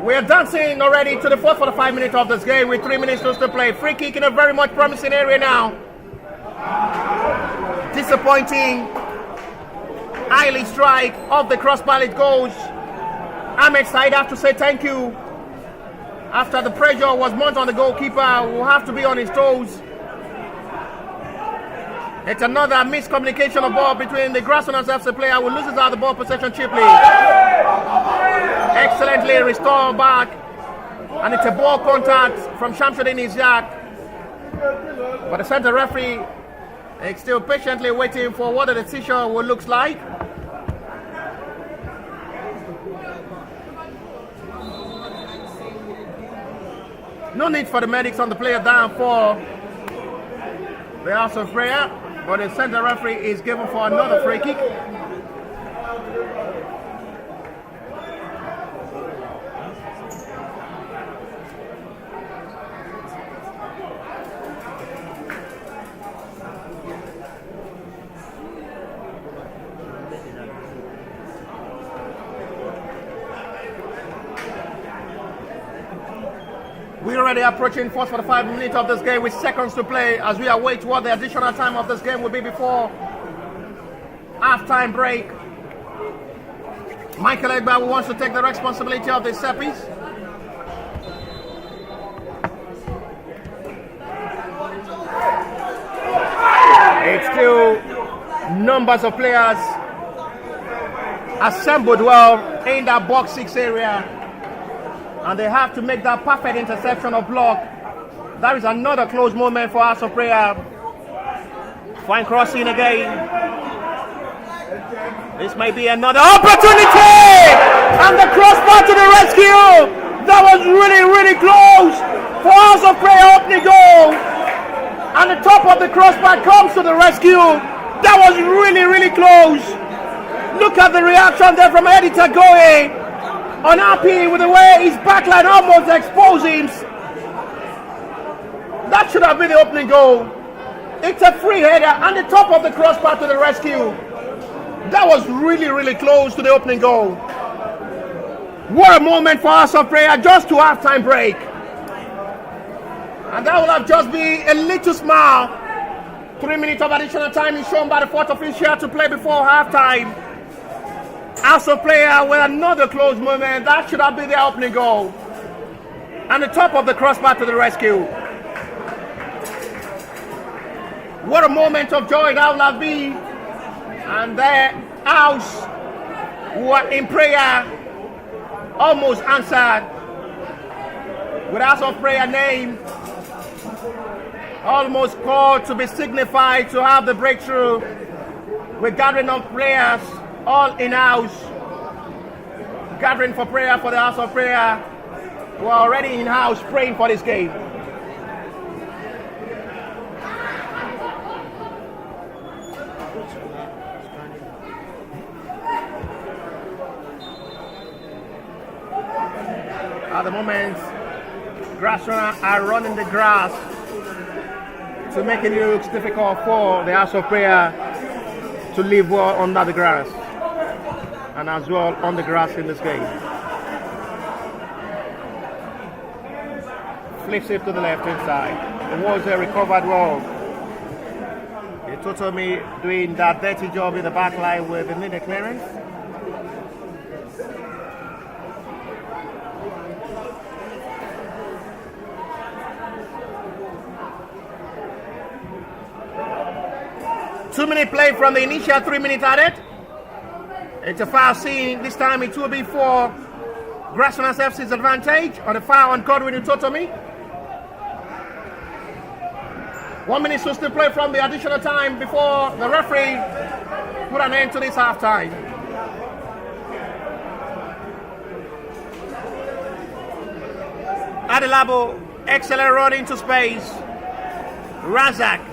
We're dancing already to the 4:45 minutes of this game with 3 minutes to still play. Free kick in a very much promising area now. Disappointing highly strike of the crossbar. It goes. Ahmed Said have to say thank you. After the pressure was mounted on the goalkeeper, will have to be on his toes. It's another miscommunication of ball between the Grassrunners FC player who loses out the ball possession cheaply. Excellently restored back, and it's a ball contact from Shamsuddin Isiaq. But the center referee is still patiently waiting for what the decision will look like. No need for the medics on the player down for the House of Prayer, but the center referee is given for another free kick. We're already approaching 4:45 minutes of this game with seconds to play as we await what the additional time of this game will be before half-time break. Michael Egba wants to take the responsibility of the seppies. It's still numbers of players assembled well in that box 6 area. And they have to make that perfect interception of block. That is another close moment for House of Prayer. Fine crossing again. This may be another opportunity! And the crossbar to the rescue! That was really, really close for House of Prayer opening goal. And the top of the crossbar comes to the rescue. That was really, really close. Look at the reaction there from Editor Goe. Unhappy with the way his backline almost exposed him. That should have been the opening goal. It's a free header and the top of the crossbar to the rescue. That was really, really close to the opening goal. What a moment for House of Prayer just to half-time break. And that will have just been a little smile. 3 minutes of additional time is shown by the fourth official to play before half-time. House of Prayer with another close moment. That should have been the opening goal. And the top of the crossbar to the rescue. What a moment of joy that will have been. And their House were in prayer almost answered. With House of Prayer name almost called to be signified to have the breakthrough. With gathering of players all in house, gathering for prayer for the House of Prayer, who are already in house praying for this game. At the moment, Grassrunners are running the grass to make it look difficult for the House of Prayer to live well under the grass. And as well on the grass in this game. Flips it to the left hand side. was recovered well. Totomi doing that dirty job in the back line with the needed clearance. Two-minute play from the initial 3-minute added. It's a foul scene. This time it will be for Grassrunners FC's advantage on the foul on Godwin Totomi. 1 minute to still play from the additional time before the referee put an end to this halftime. Adelabu, excellent run into space. Razak.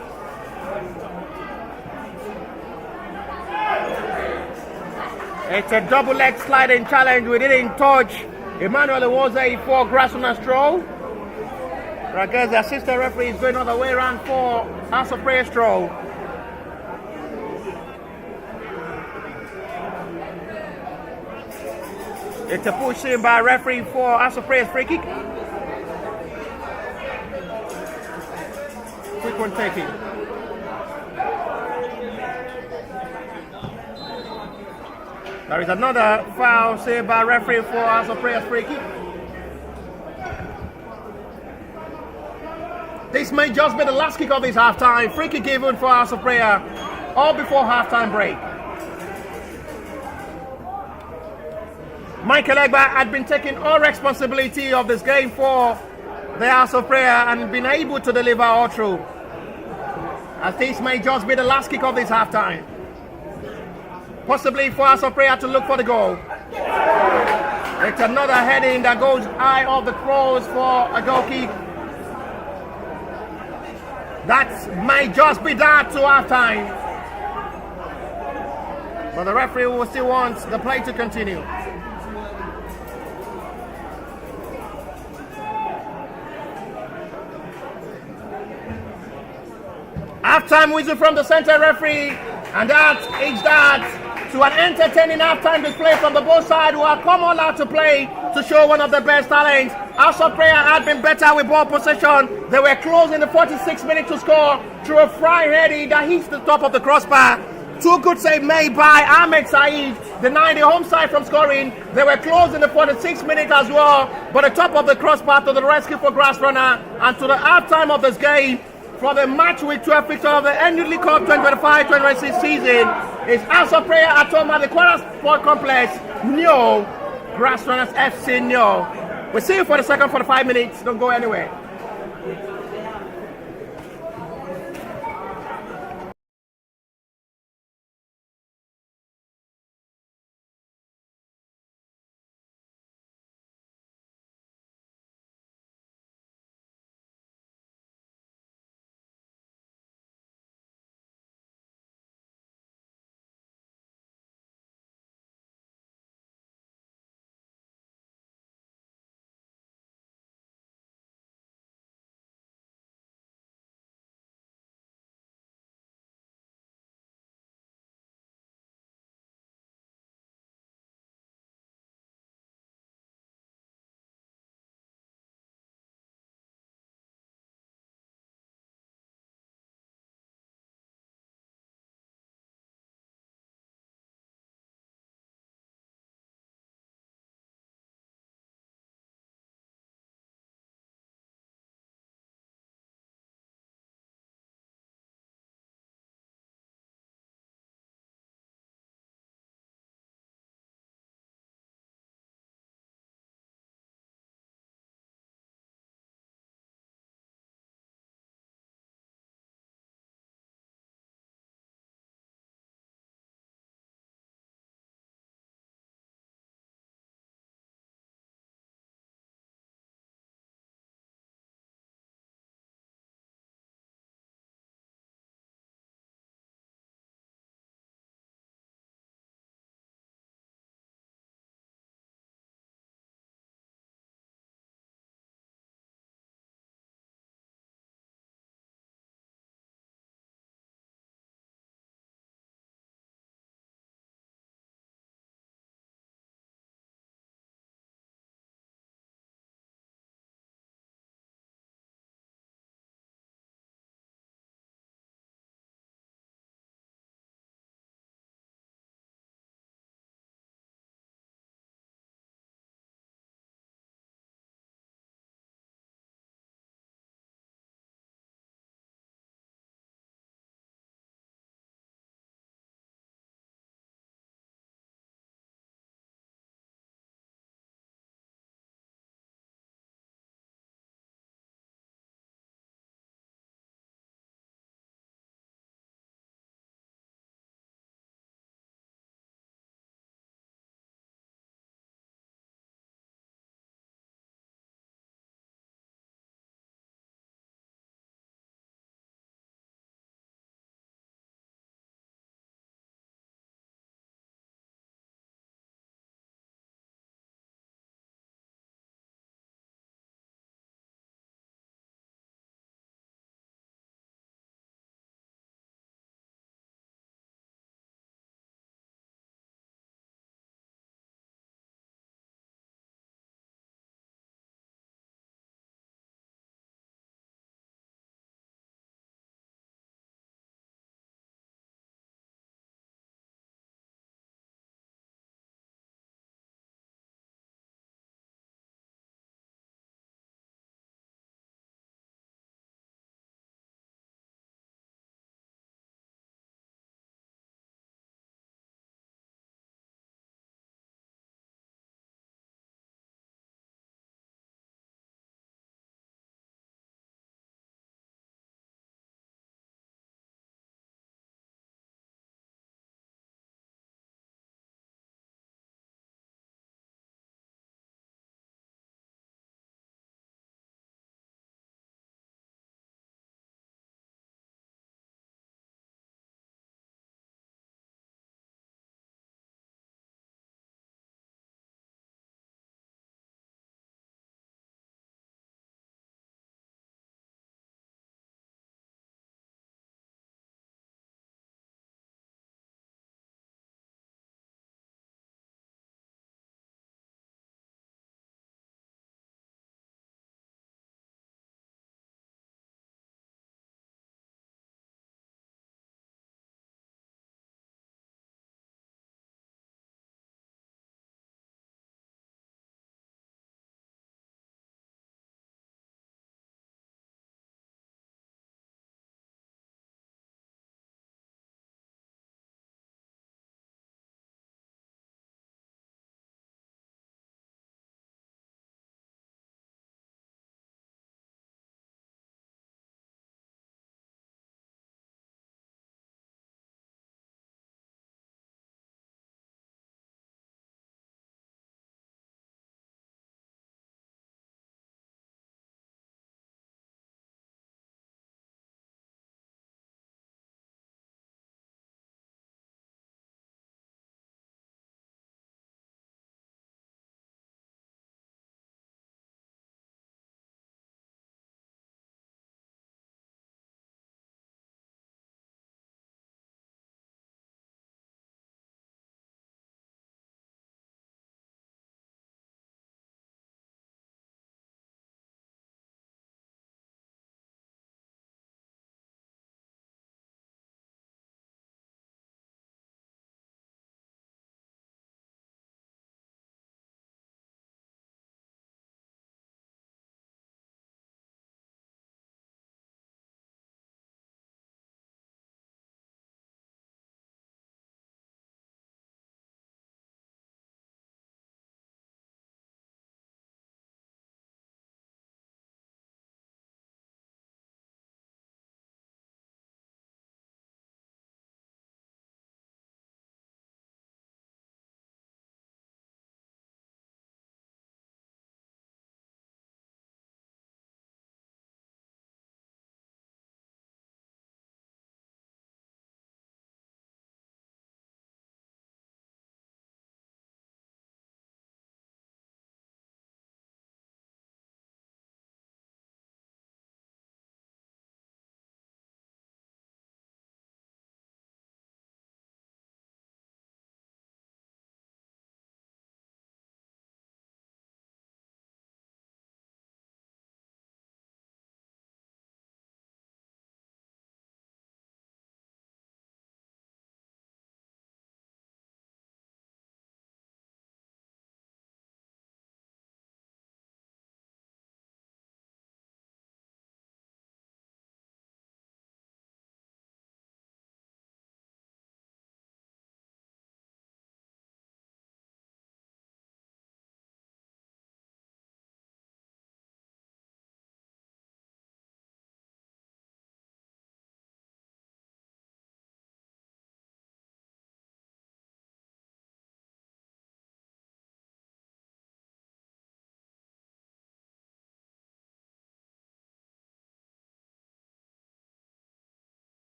It's a double leg sliding challenge. We didn't touch Emmanuel Iwoze for Grassrunners throw. I guess the assistant referee is going all the way around for House of Prayer throw. It's a push in by referee for House of Prayer's free kick. Quick one taking. There is another foul saved by referee for House of Prayer's free kick. This may just be the last kick of this halftime. Free kick given for House of Prayer, all before halftime break. Michael Egba had been taking all responsibility of this game for the House of Prayer and been able to deliver all through. As this may just be the last kick of this halftime. Possibly for House of Prayer to look for the goal. It's another heading that goes high off the cross for a goal kick. That might just be that to halftime. But the referee will still want the play to continue. Halftime whistle from the center referee, and that is that to an entertaining halftime display from the both sides who have come all out to play to show one of the best talents. House of Prayer had been better with ball possession. They were close in the 46th minute to score through a fry heading that hits the top of the crossbar. Two good save made by Ahmed Saeed, denying the home side from scoring. They were close in the 46th minute as well, but the top of the crossbar to the rescue for Grassrunner. And to the halftime of this game, for the match with 12 fixture of the ND Cup 2025-2026 season, is House of Prayer at home at the Kwara Sport Complex. No, Grassrunners FC no. We'll see you for the second 45 minutes. Don't go anywhere.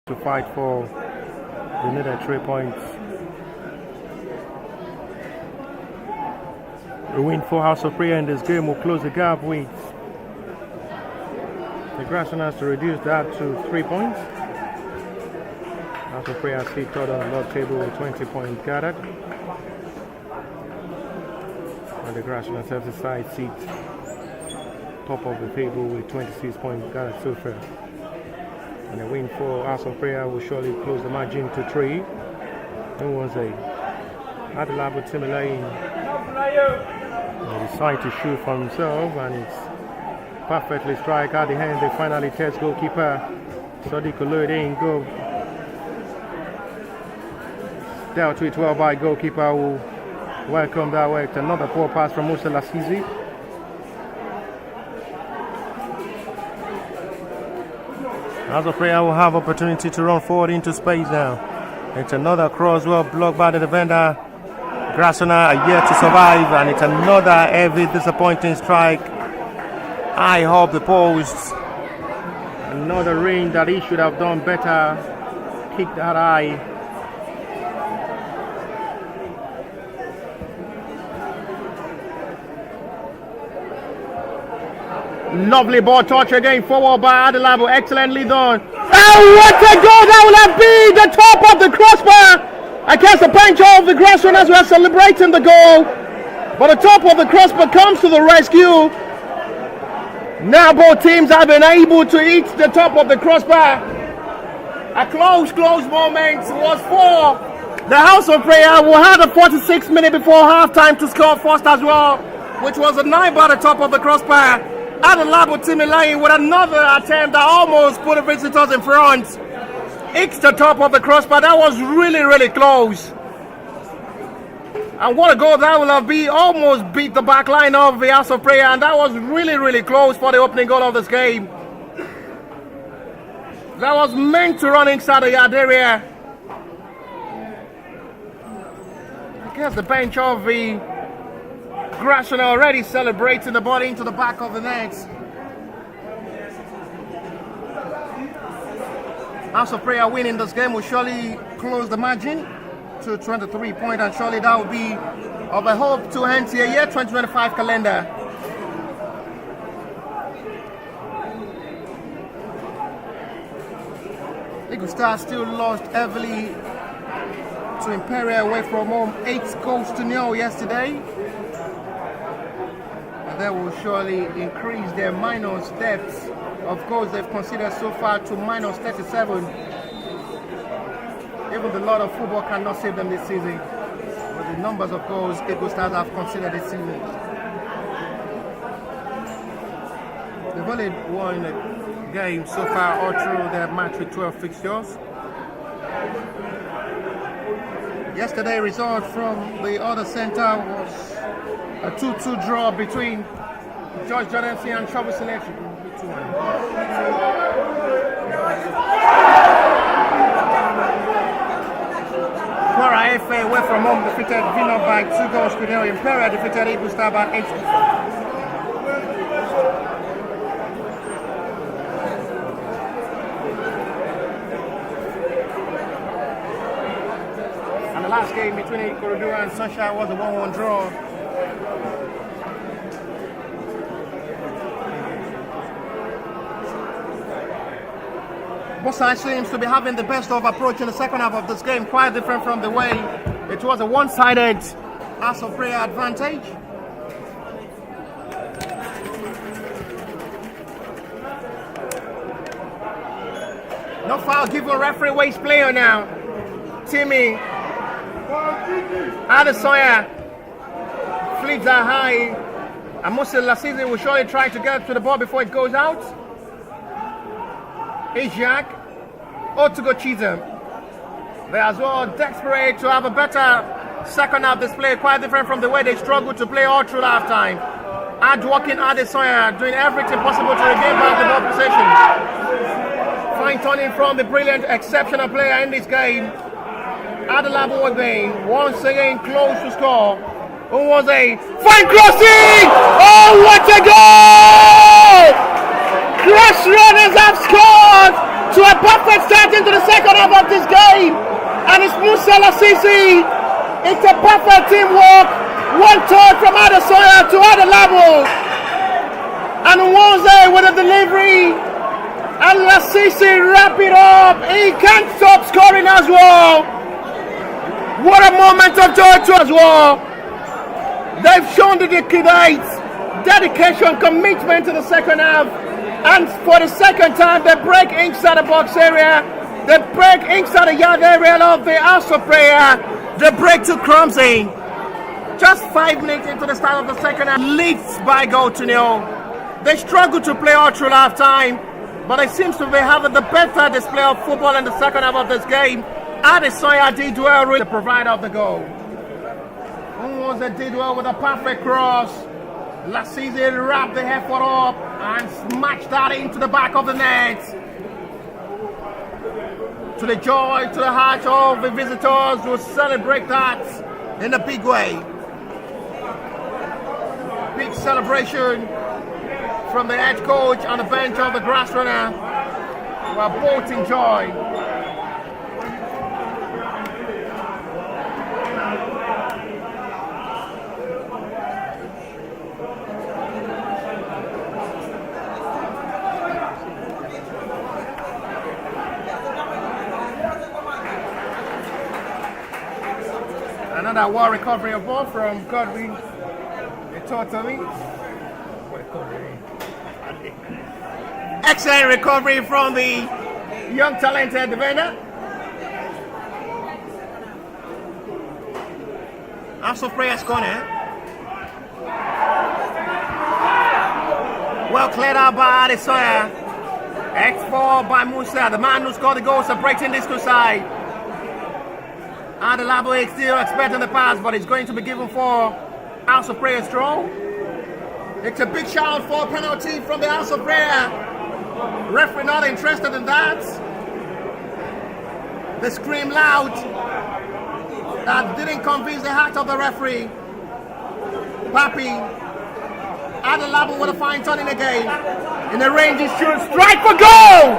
to fight for the needed 3 points. The win for House of Prayer in this game will close the gap with the Grassrunners to reduce that to 3 points. House of Prayer sit third on the log table with 20 points gathered. And the Grassrunners FC side sits top of the table with 26 points gathered so far. And a win for House of Prayer will surely close the margin to 3. It was a Adelabu Timilehin. He decided to shoot for himself and it's perfectly strike at the hand. They finally test goalkeeper Ilorin go. Dealt with well by goalkeeper who welcomed that work. Another poor pass from Musa Lasizi. House of Prayer will have opportunity to run forward into space now. It's another cross well blocked by the defender. Grassrunners are yet to survive, and it's another heavy disappointing strike. High up the post. Another ring that he should have done better. Kick that high. Lovely ball touch again forward by Adelabu. Excellently done. Oh, what a goal that will have been! The top of the crossbar! I guess the bench of the Grassrunners were celebrating the goal. But the top of the crossbar comes to the rescue. Now both teams have been able to hit the top of the crossbar. A close moment was for the House of Prayer, who had a 46 minutes before halftime to score first as well, which was a 9 by the top of the crossbar. Adelabu Timilehin with another attempt that almost put the visitors in front. It's the top of the crossbar. That was really close. And what a goal that will have been. Almost beat the back line of the House of Prayer, and that was really close for the opening goal of this game. That was meant to run inside the yard area. I guess the bench of the Grassrunners already celebrating the ball into the back of the net. House of Prayer winning this game will surely close the margin to 23 points, and surely that will be of a hope to end the year 2025 calendar. Eagle Stars still lost heavily to Imperial away from home, 8-0 yesterday. That will surely increase their minus depth of goals they've considered so far to minus 37. Even the Lord of Football cannot save them this season with the numbers of goals Eagle Stars have considered this season. They've only won a game so far all through their match with 12 fixtures. Yesterday result from the other center was a 2-2 draw between George Jordanson and Trouble Selection. Kwara FA away from home defeated Vino by 2 goals to 0. Imperial defeated Eagle Star by 8. And the last game between Ikorodu and Sunshine was a 1-1 draw. Both sides seems to be having the best of approach in the second half of this game, quite different from the way it was a one-sided House of Prayer advantage. No foul given, referee waste player now. Timilehin Adesanya flips that high, and Musa Lasizi will surely try to get to the ball before it goes out. Ajak Otugo Chisholm. They as well desperate to have a better second half display, quite different from the way they struggled to play all through halftime. Hard-working Adesanya doing everything possible to regain back the ball possession. Fine turning from the brilliant, exceptional player in this game. Adelabu again, once again close to score. Who was a fine crossing! Oh, what a goal! Grassrunners have scored to a perfect start into the second half of this game. And it's Musa Lasisi. It's a perfect teamwork. One touch from Adesanya to Adelabu. And Nwanze with a delivery. And Lasisi wrap it up. He can't stop scoring as well. What a moment of joy too as well. They've shown the dedication, commitment to the second half. And for the second time, they break inside the box area. They break inside the yard area of the house of prayer. They break to Crumsey. Just 5 minutes into the start of the second half, leads by goal to nil. They struggle to play all through half time, but it seems to be having the better display of football in the second half of this game. Adesanya did well with the provider of the goal. Nwanze did well with a perfect cross. Lasisi wrapped the effort up and smashed that into the back of the net. To the joy, to the heart of the visitors who celebrate that in a big way. Big celebration from the head coach on the bench of the Grassrunners. We are both in joy. Another well recovery of ball from Godwin. They taught to me. Excellent recovery from the young talented defender. House of Prayer's corner. Well cleared out by Adesanya. X4 by Musa, the man who scored the goal, separating these two sides. Adelabu is still expecting the pass, but it's going to be given for House of Prayer's draw. It's a big shout for a penalty from the House of Prayer. Referee not interested in that. They scream loud. That didn't convince the heart of the referee. Papi. Adelabu with a fine turning again. In the range, he should strike for goal.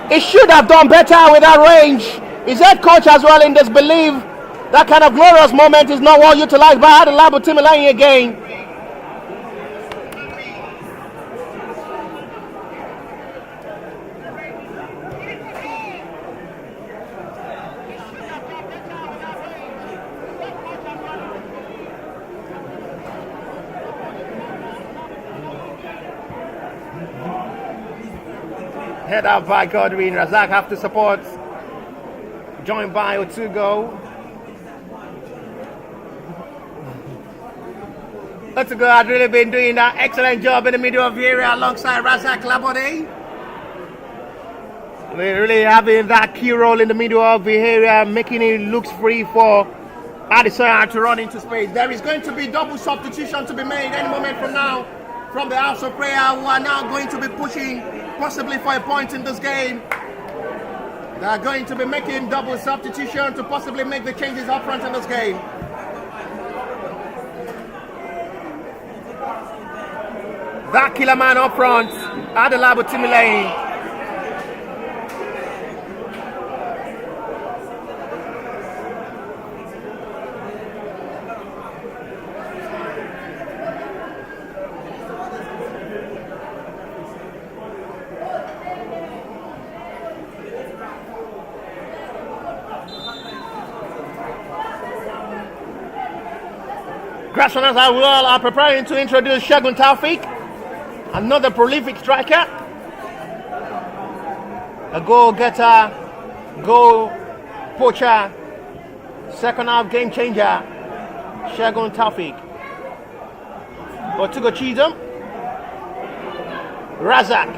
He should have done better with that range. His head coach as well in disbelief. That kind of glorious moment is not well utilized by Adelabu Timilehin again. Head up by Godwin. Razak have to support. Joined by Otugo. Otugo had really been doing that excellent job in the middle of the area alongside Razak Labode. They're really having that key role in the middle of the area, making it look free for Adesanya to run into space. There is going to be double substitution to be made any moment from now from the House of Prayer, who are now going to be pushing possibly for a point in this game. They are going to be making double substitution to possibly make the changes up front in this game. That killer man up front, Adelabu Timilehin. Grassrunners are preparing to introduce Segun Taufik, another prolific striker, a goal getter, goal poacher, second half game changer, Segun Taufik. Otugo Chidum, Razak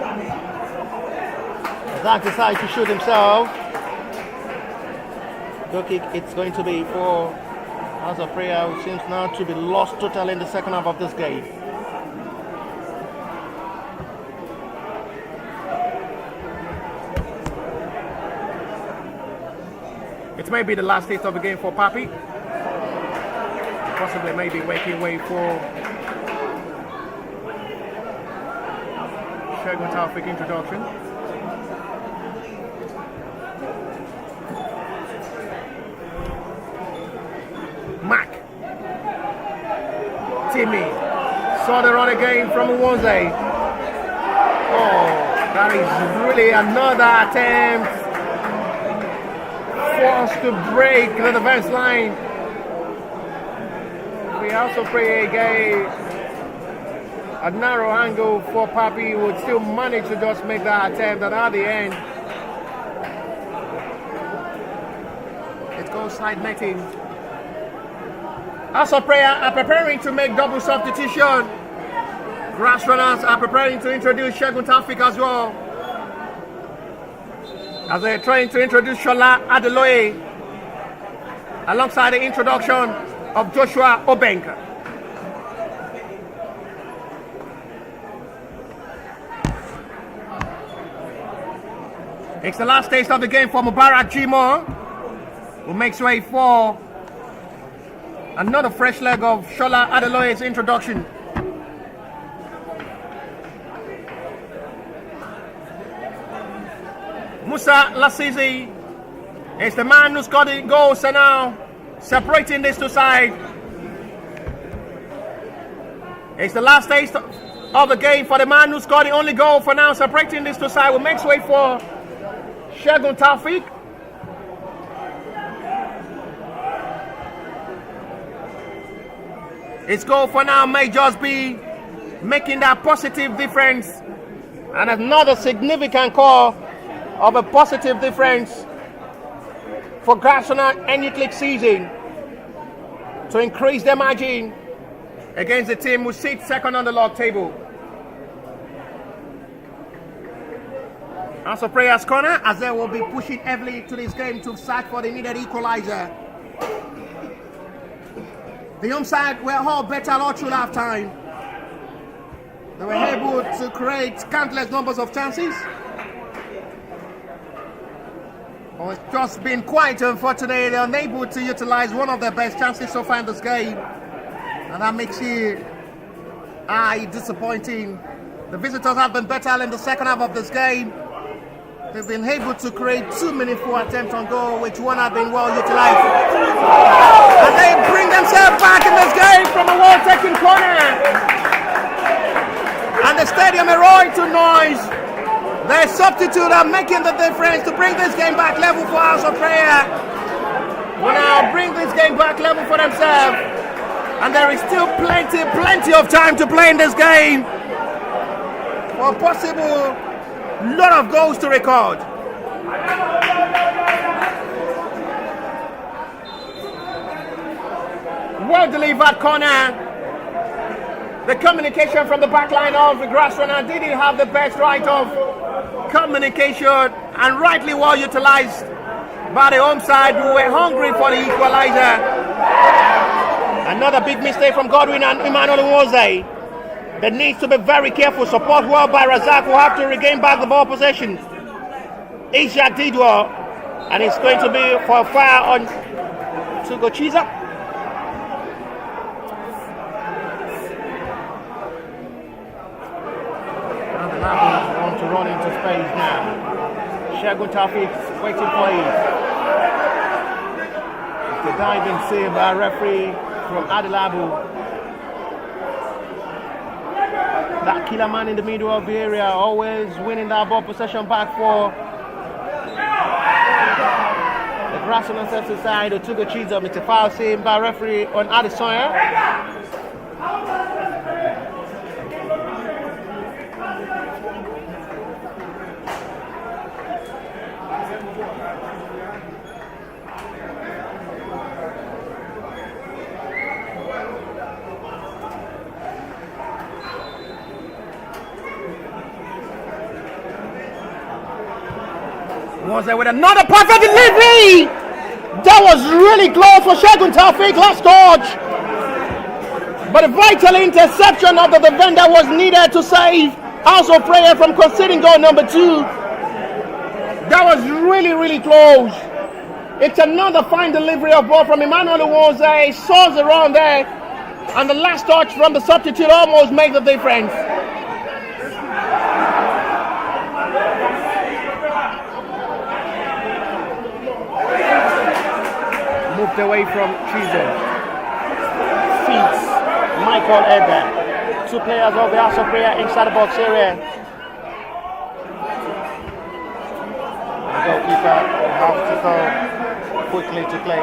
decides to shoot himself. Goal kick, it's going to be for House of Prayer, who seems now to be lost totally in the second half of this game. It may be the last taste of the game for Papi. Possibly maybe making way for Segun Taufik introduction. Saw the run again from Uwonze. Oh, that is really another attempt. Forced to break the defense line. We also pray again. A narrow angle for Papi would still manage to just make that attempt, and at the end, it goes side netting. Also, Prayer are preparing to make double substitution. Grassrunners are preparing to introduce Segun Taofeek as well, as they're trying to introduce Shola Adeloye alongside the introduction of Joshua Obenka. It's the last taste of the game for Mubarak Jimo, who makes way for another fresh leg of Shola Adeloye's introduction. Musa Lasizi is the man who scored the goal, so now separating these two sides. It's the last taste of the game for the man who scored the only goal, for now separating these two sides. Will makes way for Segun Taofeek. His goal for now may just be making that positive difference, and another significant call of a positive difference for Grassrunners any league season to increase their margin against the team who sits second on the log table. Also, Prayers Corner, as they will be pushing heavily to this game to search for the needed equalizer. The home side were all better all through half time. They were able to create countless numbers of chances. But it's just been quite unfortunate. They're unable to utilize one of their best chances so far in this game. And that makes it disappointing. The visitors have been better in the second half of this game. They've been able to create 2 meaningful attempts on goal, which one have been well utilized. And they bring themselves back in this game from a well-taken corner. And the stadium is roaring to noise. Their substitute are making the difference to bring this game back level for House of Prayer. Will now bring this game back level for themselves. And there is still plenty of time to play in this game for possible lot of goals to record. Well delivered corner. The communication from the back line of the Grassrunners didn't have the best right of communication, and rightly well utilized by the home side, who were hungry for the equalizer. Another big mistake from Godwin and Emmanuel Uwonze. They need to be very careful. Support well by Razak, who have to regain back the ball possession. Ishak did well, and it's going to be for a fire on Tugochiza. And the Labus want to run into space now. Segun Taofeek waiting for it. It's the diving save by referee from Adelabu. That killer man in the middle of the area, always winning that ball possession back for the Grassrunners FC side. Otugo Chizo, Mr. Foul save by referee on Adesanya. Was there with another perfect delivery? That was really close for Segun Taofeek last touch, but a vital interception of the defender was needed to save House of Prayer from conceding goal number 2. That was really close. It's another fine delivery of ball from Emmanuel Uwonze. He saws around there, and the last touch from the substitute almost made the difference. Moved away from Chizo. Feeds Michael Edgar. two players of the House of Prayer inside the box area. The goalkeeper will have to go quickly to play.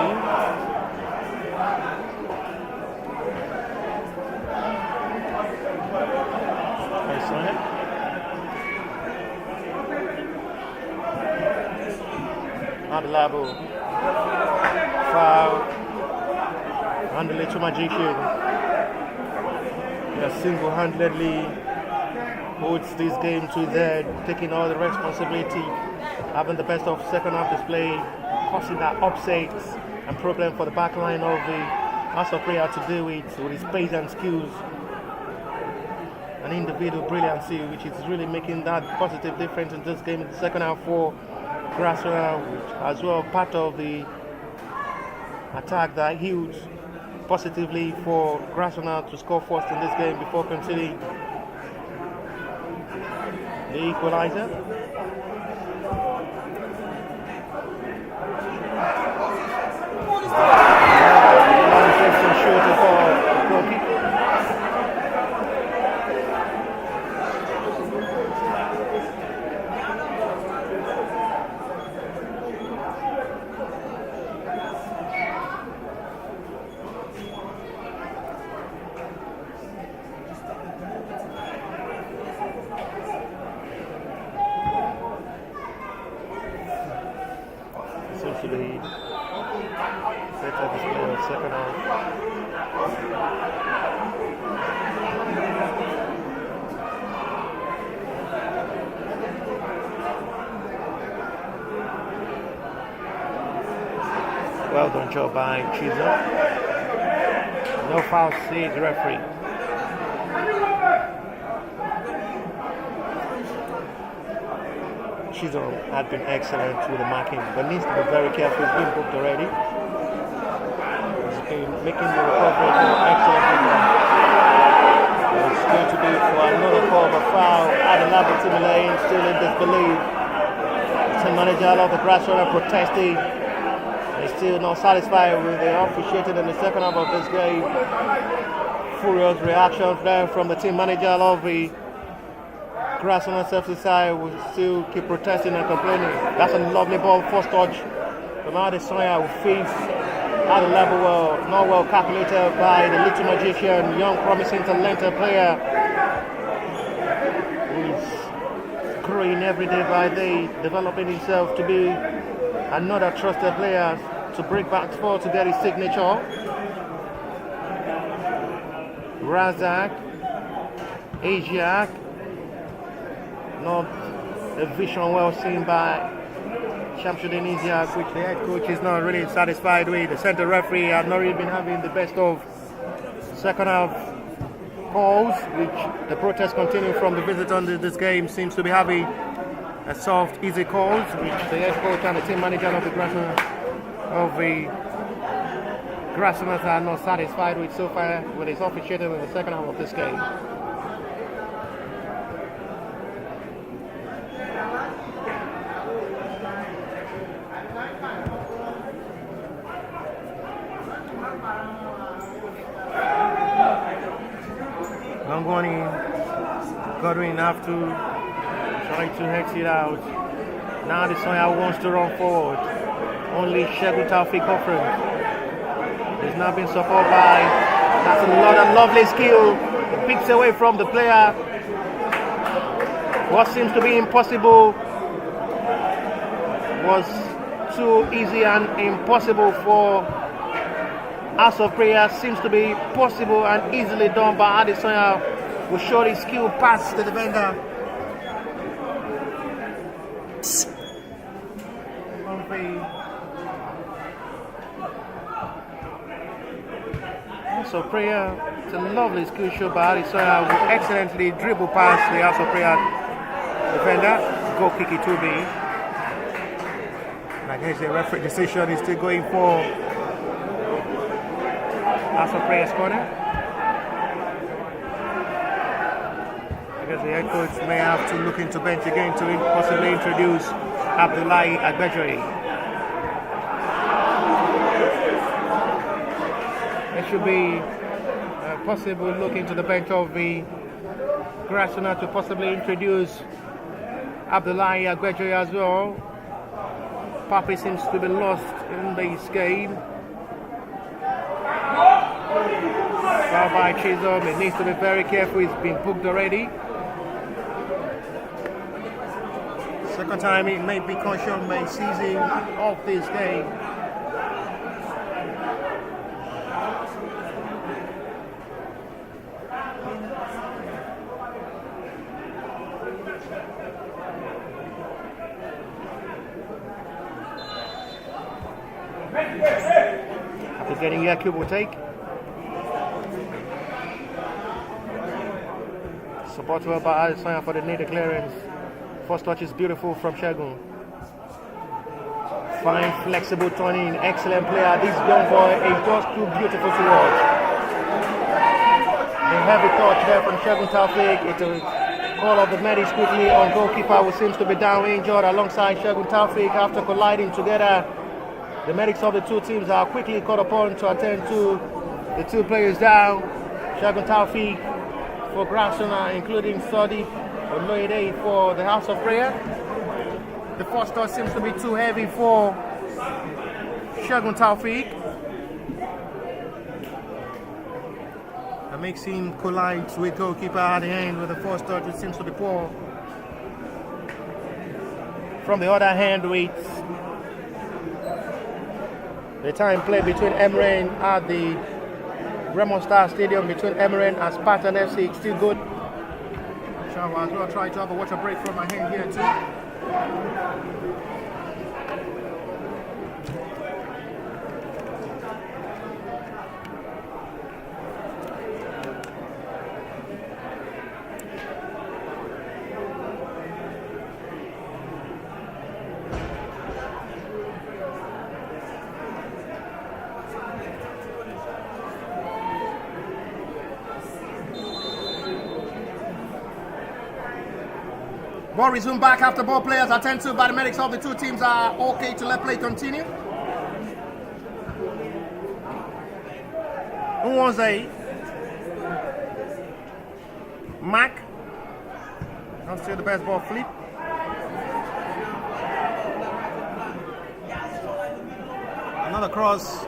Adelabu, foul, and the little magician single-handedly puts this game to his head, taking all the responsibility, having the best of second half display, causing that upset and problem for the back line of the House of Prayer to deal with his pace and skills and individual brilliancy, which is really making that positive difference in this game in the second half for Grassrunners, as well part of the attack that huge positively for Grassrunners to score first in this game before conceding the equalizer. Shooting for goalkeeper. Seems to be better display of second half. Well done job by Chisholm. No foul, says the referee. Chisholm had been excellent with the marking, but needs to be very careful. He's been booked already. He's been making the recovery excellently. It's going to be for another call of a foul. Adelabu Timilehin still in disbelief. Team manager of the Grassrunners protesting. He's still not satisfied with the officiating in the second half of this game. Furious reaction there from the team manager of the Grassrunners FC side will still keep protesting and complaining. That's a lovely ball, first touch from Adesanya, who feeds Adelabu well, not well calculated by the little magician, young promising talented player who's growing every day by day, developing himself to be another trusted player to break back forward to get his signature. Razak, Asiak, not a vision well seen by Shamsuddin Isiaq, which the head coach is not really satisfied with. The centre referee had not really been having the best of second half calls, which the protests continue from the visitors on this game. Seems to be having a soft, easy calls, which the head coach and the team manager of the Grassrunners are not satisfied with so far with his officiating in the second half of this game. Godwin have to try to hex it out. Now the Adesanya wants to run forward. Only Shegun Taufik offering. He's now been supported by. That's a lot of lovely skill. It picks away from the player. What seems to be impossible was too easy and impossible for House of Prayer. Seems to be possible and easily done by Adesanya. Will show his skill past the defender. So Prayer, it's a lovely skill show by Adesanya. Will excellently dribble past the House of Prayer defender. Go kick it to me. And I guess the referee decision is still going for House of Prayer's corner. The head coach may have to look into bench again to possibly introduce Abdoulaye Agbejoye. There should be a possible look into the bench of the Grassrunners to possibly introduce Abdoulaye Agbejoye as well. Papi seems to be lost in this game. Foul by Chisholm. It needs to be very careful. He's been booked already. Second time it may be caution may seizing of this game. After getting Yakub will take. Supported by Adesanya for the needed clearance. First touch is beautiful from Segun. Fine, flexible turning, excellent player. This young boy is just too beautiful to watch. A heavy touch there from Segun Taufik. It's a call of the medics quickly on goalkeeper who seems to be down injured alongside Segun Taufik after colliding together. The medics of the two teams are quickly called upon to attend to the two players down. Segun Taufik for Grassrunners, including Sadi Oloide for the House of Prayer. The first touch seems to be too heavy for Segun Taufik. That makes him collide with goalkeeper at the end with the first touch, which seems to be poor. From the other hand, with the time played between Emirain at the Remo Star Stadium between Emirain and Spartan FC, it's still good. Shall as well try to have a water break from my hand here too. Ball resumed back after ball players attended to by the medics of the two teams are okay to let play continue. Who wants a Mac? Not still the best ball flip. Another cross.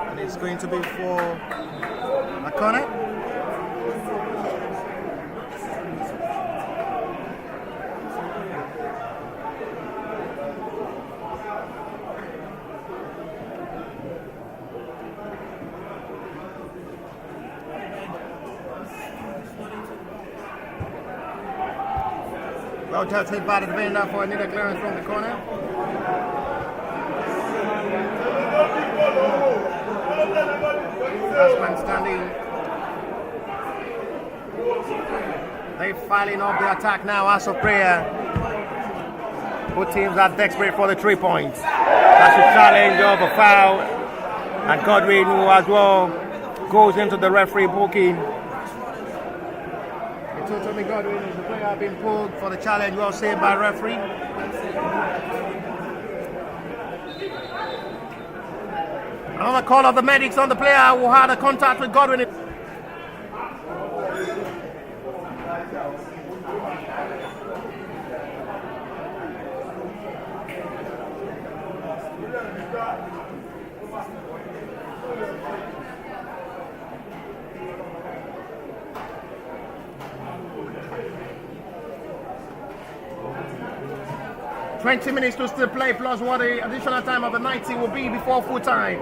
And it's going to be for a corner. Well touched hit by the defender for a needed clearance from the corner. Last man standing. They're filing up the attack now. House of Prayer. Both teams are desperate for the 3 points. That's a challenge of a foul. And Godwin, who as well goes into the referee booking. Tommy Godwin is the player being pulled for the challenge, well saved by referee. Another call of the medics on the player who had a contact with Godwin. $20 minutes to still play, plus what the additional time of the 90 will be before full time.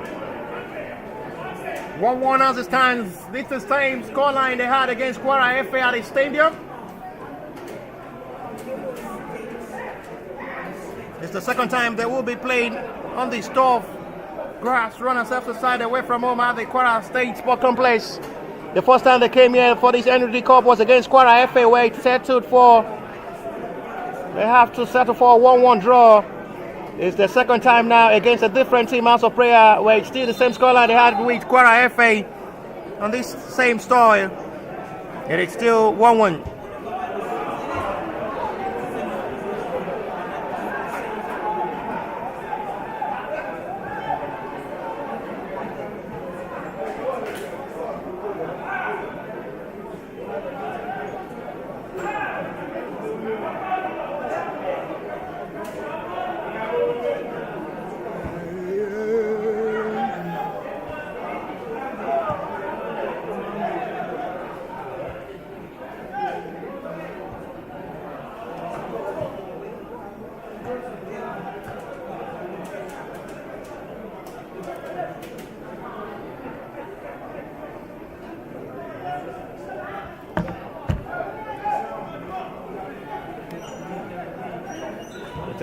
1-1 as it stands. This is the same scoreline they had against Kwara FA at the stadium. It's the second time they will be playing on the tough Grassrunners FC side away from home at the Kwara State Sport Complex. The first time they came here for this Energy Cup was against Kwara FA, where it settled for. They have to settle for a 1-1 draw. It's the second time now against a different team, House of Prayer, where it's still the same scoreline they had with Kwara FA on this same style. And it's still 1-1.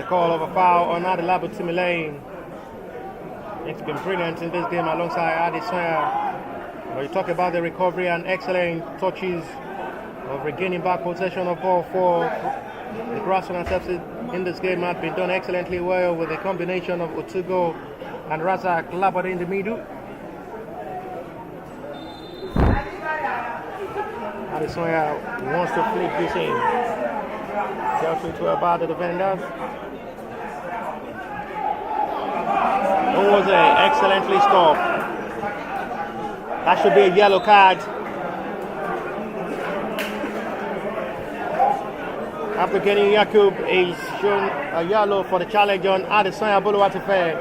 call of a foul on Adelabu Timilehin. It's been brilliant in this game alongside Adesanya. When you talk about the recovery and excellent touches of regaining back possession of ball for the Grassrunners FC in this game had been done excellently well with a combination of Otugo and Razak Labade in the middle. Adesanya wants to flip this in. Careful to about the defenders. Jose excellently stopped. That should be a yellow card. Abdulgani Yakub is shown a yellow for the challenge on Adesanya Boluwatife.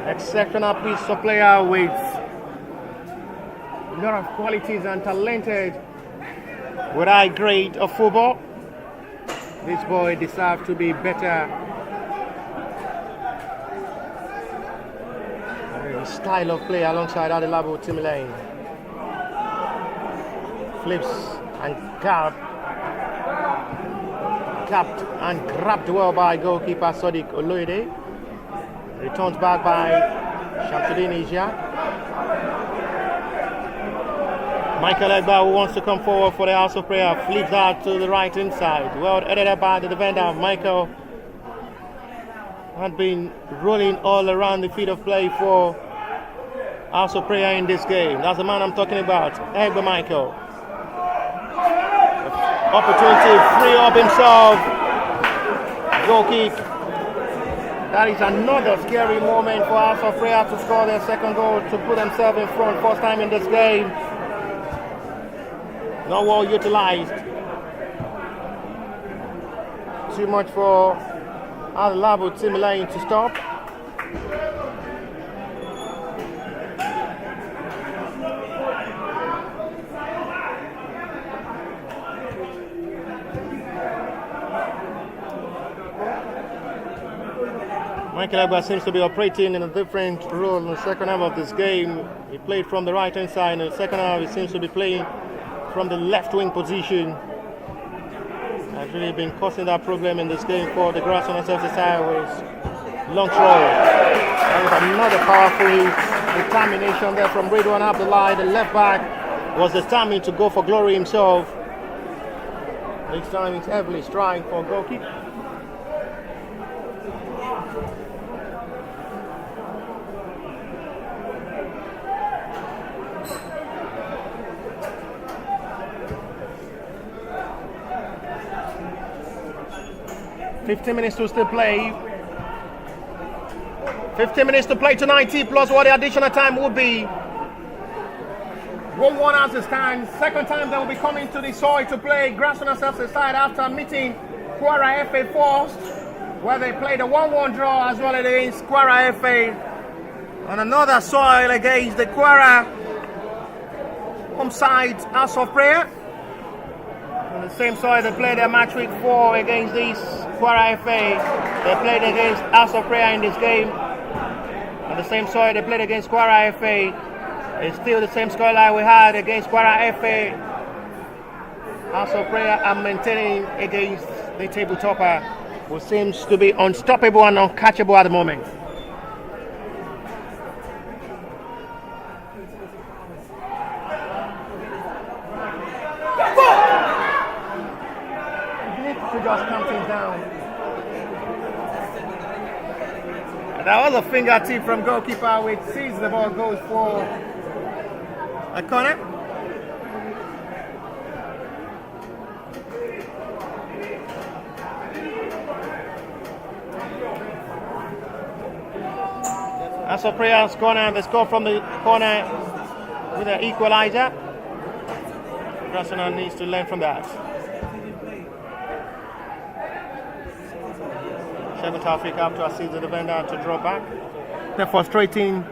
Exceptional piece of player with a lot of qualities and talented with high grade of football. This boy deserves to be better. Style of play alongside Adelabu Timilehin. Flips and capped and grabbed well by goalkeeper Sadiq Oloide. Returns back by Shamsuddin Isha. Michael Egba, who wants to come forward for the House of Prayer, flips out to the right inside. Well edited by the defender. Michael had been rolling all around the field of play for House of Prayer in this game. That's the man I'm talking about, Egba Michael. Opportunity, free up himself. Goal kick. That is another scary moment for House of Prayer to score their second goal, to put themselves in front. First time in this game. Not well utilized. Too much for Adelabu Timilehin to stop. Michael Egba seems to be operating in a different role in the second half of this game. He played from the right hand side. In the second half, he seems to be playing from the left wing position. Has really been causing that problem in this game for the Grassrunners FC side with long throw. And another powerful determination there from Ridwan Abdullahi. The left back was determined to go for glory himself. This time it's heavily trying for goal kick. Minutes to still play. 15 minutes to play to 90 plus what the additional time would be. 1-1 as it stands. Second time they will be coming to the soil to play Grassrunners FC side after meeting Kwara FA first, where they played a 1-1 draw as well against Kwara FA. On another soil against the Kwara home side House of Prayer. On the same soil they played their match week 4 against this Kwara FA. They played against House of Prayer in this game. On the same soil they played against Kwara FA. It's still the same scoreline we had against Kwara FA. House of Prayer are maintaining against the table topper, who seems to be unstoppable and uncatchable at the moment. To just calm things down. That was a fingertip from goalkeeper, which sees the ball goes for a corner. As a Prayer's corner, the score from the corner with an equalizer. Grassrunners needs to learn from that. Second Africa to assist the defender to draw back. The frustrating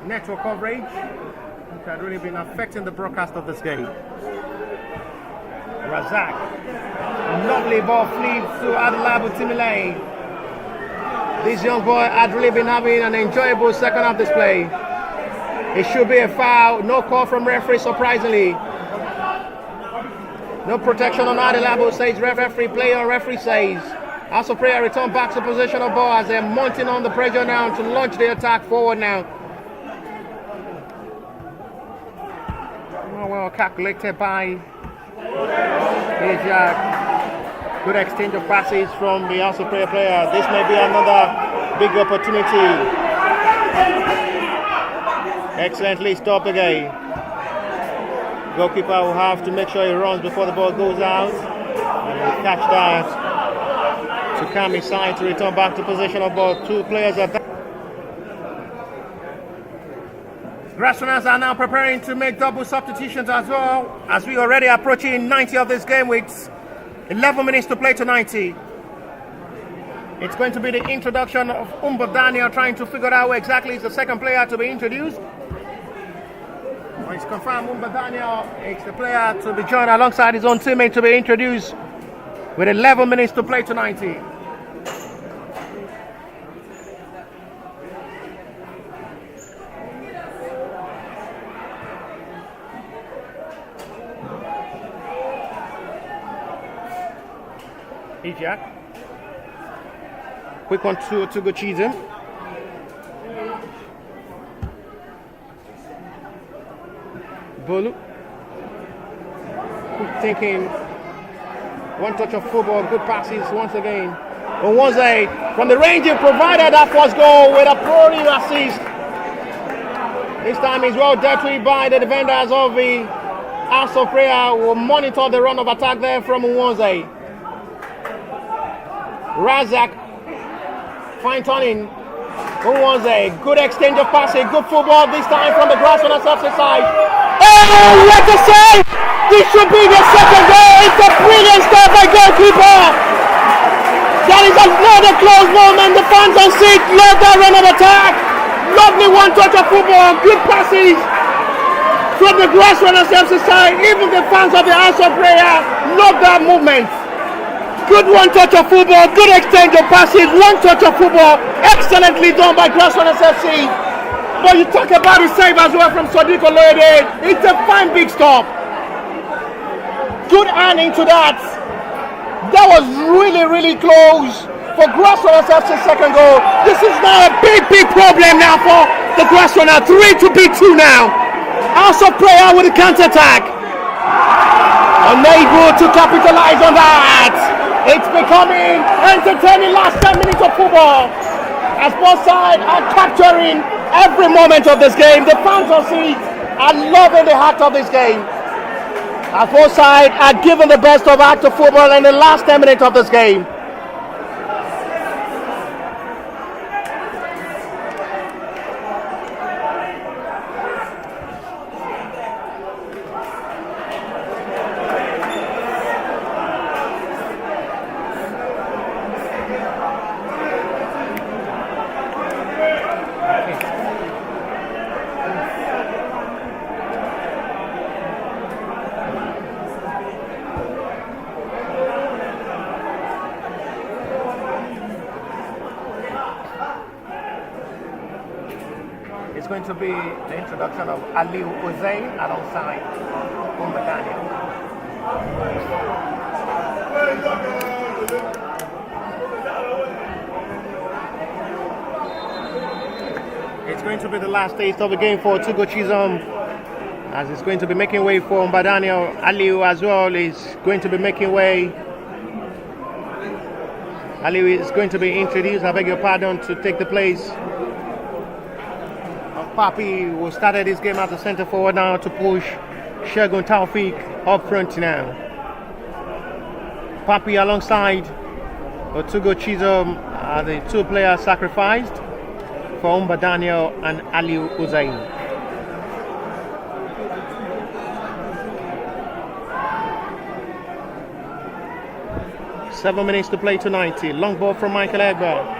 network coverage, which had really been affecting the broadcast of this game. Razak, lovely ball flips to Adelabu Timilehin. This young boy had really been having an enjoyable second half display. It should be a foul, no call from referee surprisingly. No protection on Adelabu, says referee, player on referee says. Also Prayer return back to position of ball as they're mounting on the pressure now to launch the attack forward now. Well calculated by Jack. Good exchange of passes from the House of Prayer player. This may be another big opportunity. Excellently stopped again. Goalkeeper will have to make sure he runs before the ball goes out. And he'll catch that to calm his side to return back to position of ball. Two players are down. Grassrunners are now preparing to make double substitutions as well, as we already approaching 90 of this game with 11 minutes to play to 90. It's going to be the introduction of Daniel trying to figure out who exactly is the second player to be introduced. Well, it's confirmed Daniel is the player to be joined alongside his own teammate to be introduced with 11 minutes to play to 90. Jack. Quick one to go cheese him. Bolu. Quick thinking. One touch of football. Good passes once again. On one side, from the range he provided that first goal with a pouring assist. This time he's well dealt with by the defenders of the House of Prayer who will monitor the run of attack there from one side. Razak, fine turning. Who was a good exchange of passes, good football this time from the Grassrunners FC side. Oh, what a save! This should be the second goal. It's a brilliant start by goalkeeper. That is another close moment. The fans on seat love that run of attack. Lovely one touch of football, good passes from the Grassrunners FC side. Even the fans of the House of Prayer love that movement. Good one touch of football, good exchange of passes, one touch of football, excellently done by Grassrunners FC. But you talk about the save as well from Sadiq Oloyede. It's a fine big stop. Good earning to that. That was really close for Grassrunners FC's second goal. This is now a big problem now for the Grassrunners. 3 to beat 2 now. House of Prayer with a counter-attack. Unable to capitalize on that. It's becoming entertaining last 10 minutes of football as both sides are capturing every moment of this game. The fans on seat are loving the heart of this game as both sides are giving the best of active football in the last 10 minutes of this game. It's going to be the introduction of Ali Hussein alongside Daniel. It's going to be the last taste of the game for Togo Chisholm, as it's going to be making way for Daniel. Aliu as well is going to be making way. Aliu is going to be introduced, I beg your pardon, to take the place of Papi, who started this game as a centre forward now to push Shegun Taufik up front now. Papi alongside Togo Chisholm are the two players sacrificed for Daniel and Aliu Hussein. Seven minutes to play to 90. Long ball from Michael Egba.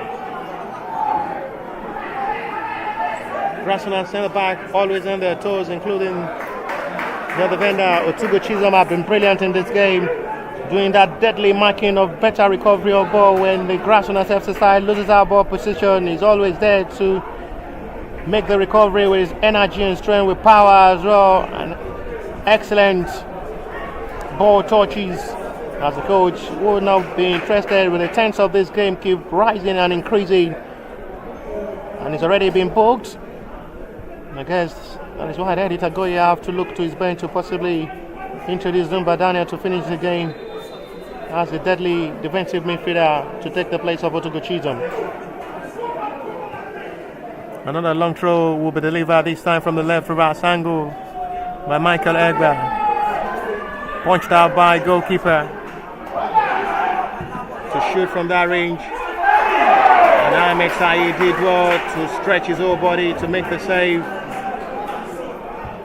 Grassrunners centre back always on their toes, including the defender. Otugo Chisholm have been brilliant in this game, doing that deadly marking of better recovery of ball. When the Grassrunners FC side loses our ball position, he's always there to make the recovery with his energy and strength, with power as well, and excellent ball touches as the coach would not be interested with the tense of this game keep rising and increasing, and it's already been booked. I guess that is why Agbejoye have to look to his bench to possibly introduce Daniel to finish the game as the deadly defensive midfielder to take the place of Chisholm. Another long throw will be delivered, this time from the left reverse angle by Michael Egba. Punched out by goalkeeper to shoot from that range. And Ahmed Saeed did well to stretch his whole body to make the save.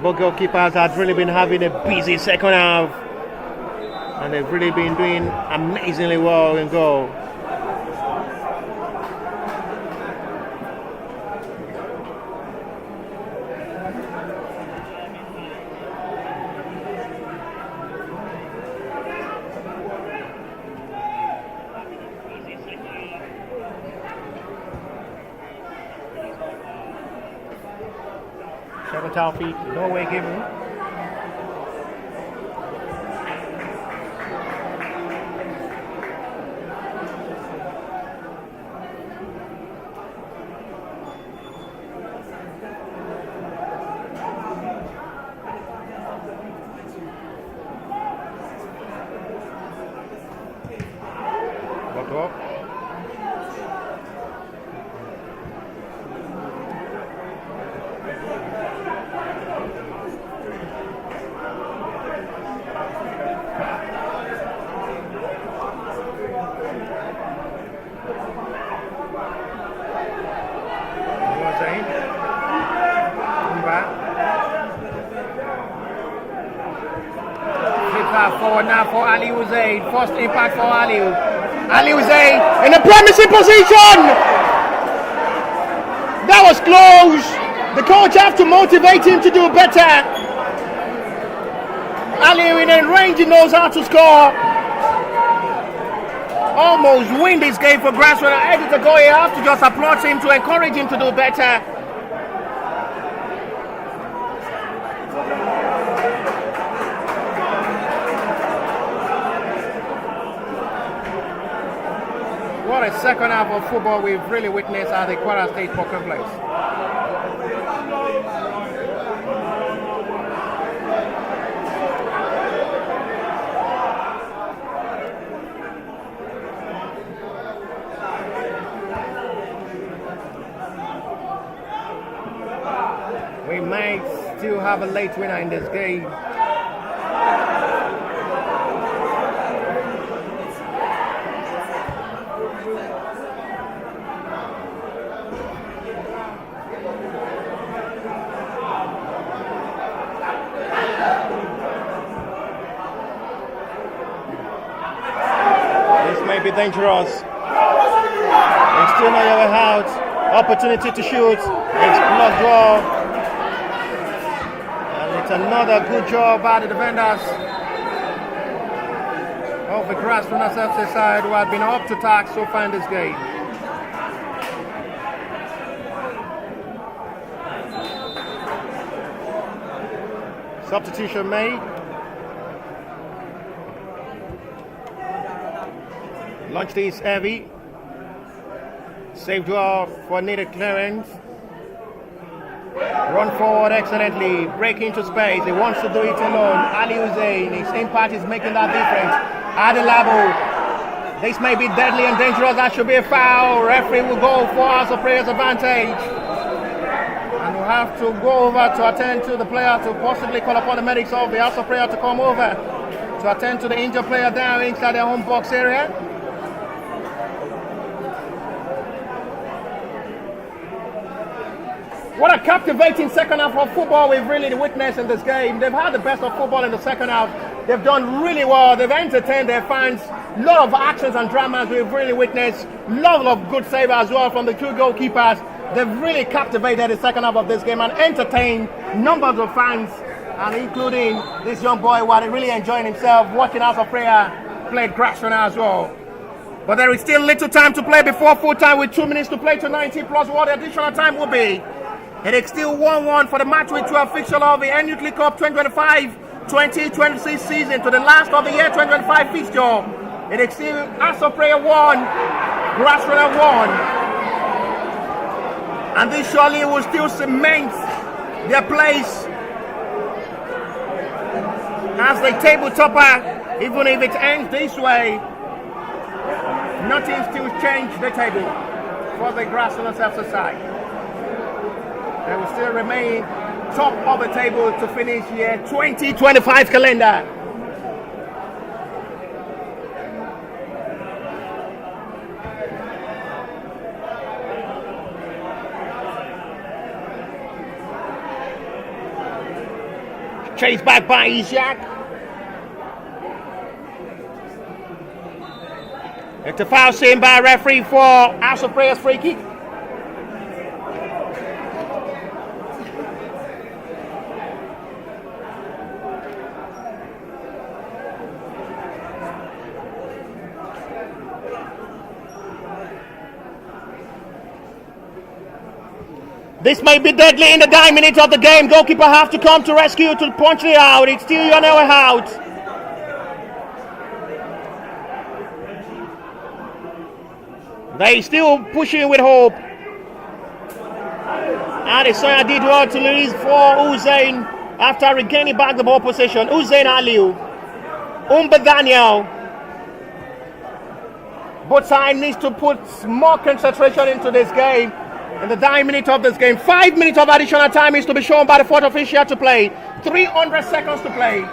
Both goalkeepers had really been having a busy second half, and they've really been doing amazingly well in goal. Feet, no way given. What? Forward now for Aliou Zaid. First impact for Aliou. Aliou Zaid in a promising position. That was close. The coach have to motivate him to do better. Aliou in a range, he knows how to score. Almost win this game for Grassrunners. Agbejoye have to just applaud him to encourage him to do better. What a second half of football we've really witnessed at the Kwara State Poker Place. We might still have a late winner in this game. Be dangerous. It's still not yet out. Opportunity to shoot. It's blocked well. And it's another good job by the defenders of the Grassrunners FC side, who have been up to task so far in this game. Substitution made. Launched is heavy. Saved well for needed clearance. Run forward excellently. Break into space. He wants to do it alone. Aliou Zaid, his impact is making that difference. Adelabu. This may be deadly and dangerous. That should be a foul. Referee will go for House of Prayers advantage. And we'll have to go over to attend to the player, to possibly call upon the medics of the House of Prayer to come over to attend to the injured player down inside their home box area. What a captivating second half of football we've really witnessed in this game. They've had the best of football in the second half. They've done really well. They've entertained their fans. A lot of actions and dramas we've really witnessed. A lot of good save as well from the two goalkeepers. They've really captivated the second half of this game and entertained numbers of fans, and including this young boy who are really enjoying himself watching House of Prayer play Grassrunners as well. But there is still little time to play before full time, with 2 minutes to play to 90 plus what the additional time will be. It is still 1-1 for the match with 12 fixture of the Kickoff 2025 2026 season to the last of the year 2025 fixture. It is still House of Prayer 1, Grassrunner 1. And this surely will still cement their place as the table topper. Even if it ends this way, nothing still changed the table for the Grassrunners FC side. They will still remain top of the table to finish year 2025 calendar. Chased back by Ishak. It's a foul seen by a referee for House of Prayers free kick. This may be deadly in the dying minutes of the game. Goalkeeper have to come to rescue to punch it out. It's still on our out. They still pushing with hope. Adesanya did well to release for Hussein after regaining back the ball position. Hussein Aliu. Daniel. Both sides needs to put more concentration into this game. In the dying minute of this game, 5 minutes of additional time is to be shown by the fourth official to play. 300 seconds to play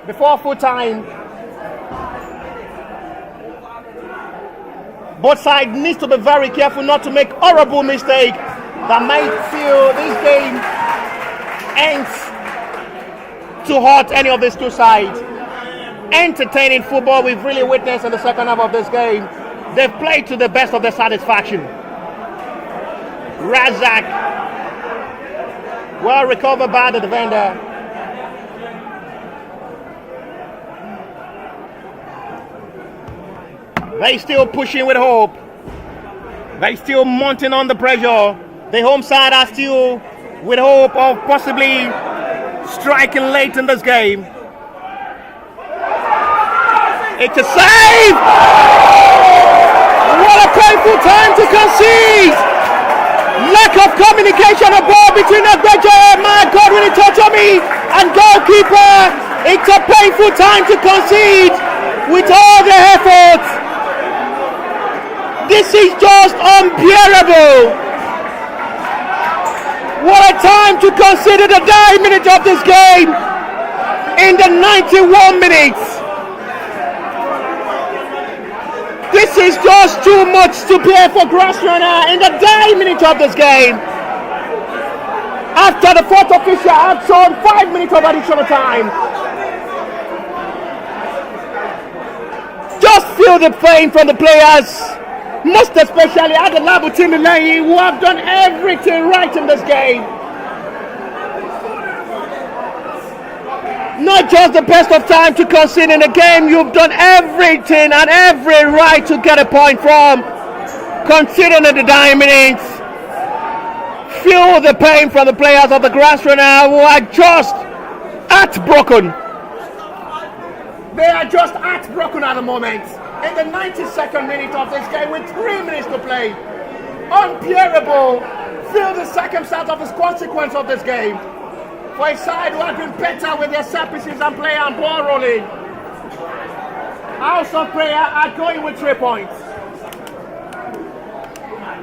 before full time. Both sides need to be very careful not to make horrible mistake that might feel this game ends to hurt any of these two sides. Entertaining football we've really witnessed in the second half of this game. They've played to the best of their satisfaction. Razak, well recovered by the defender. They still pushing with hope. They still mounting on the pressure. The home side are still with hope of possibly striking late in this game. It's a save! What a painful time to concede! Lack of communication of ball between Agbejoye, my God, when he touched on me, and goalkeeper. It's a painful time to concede with all the efforts. This is just unbearable. What a time to consider the dying minute of this game in the 91 minutes. This is just too much to bear for Grassrunner in the dying minute of this game. After the fourth official had shown 5 minutes of additional time. Just feel the pain from the players, most especially Adelabu Timilehin, who have done everything right in this game. Not just the best of time to concede in the game, you've done everything and every right to get a point from. Considering the dying minutes, feel the pain from the players of the Grassrunner who are just heartbroken. They are just heartbroken at the moment. In the 92nd minute of this game with 3 minutes to play. Unbearable. Feel the circumstance of the consequence of this game. For a side who have been better with their set pieces and play and ball rolling. House of Prayer are going with 3 points.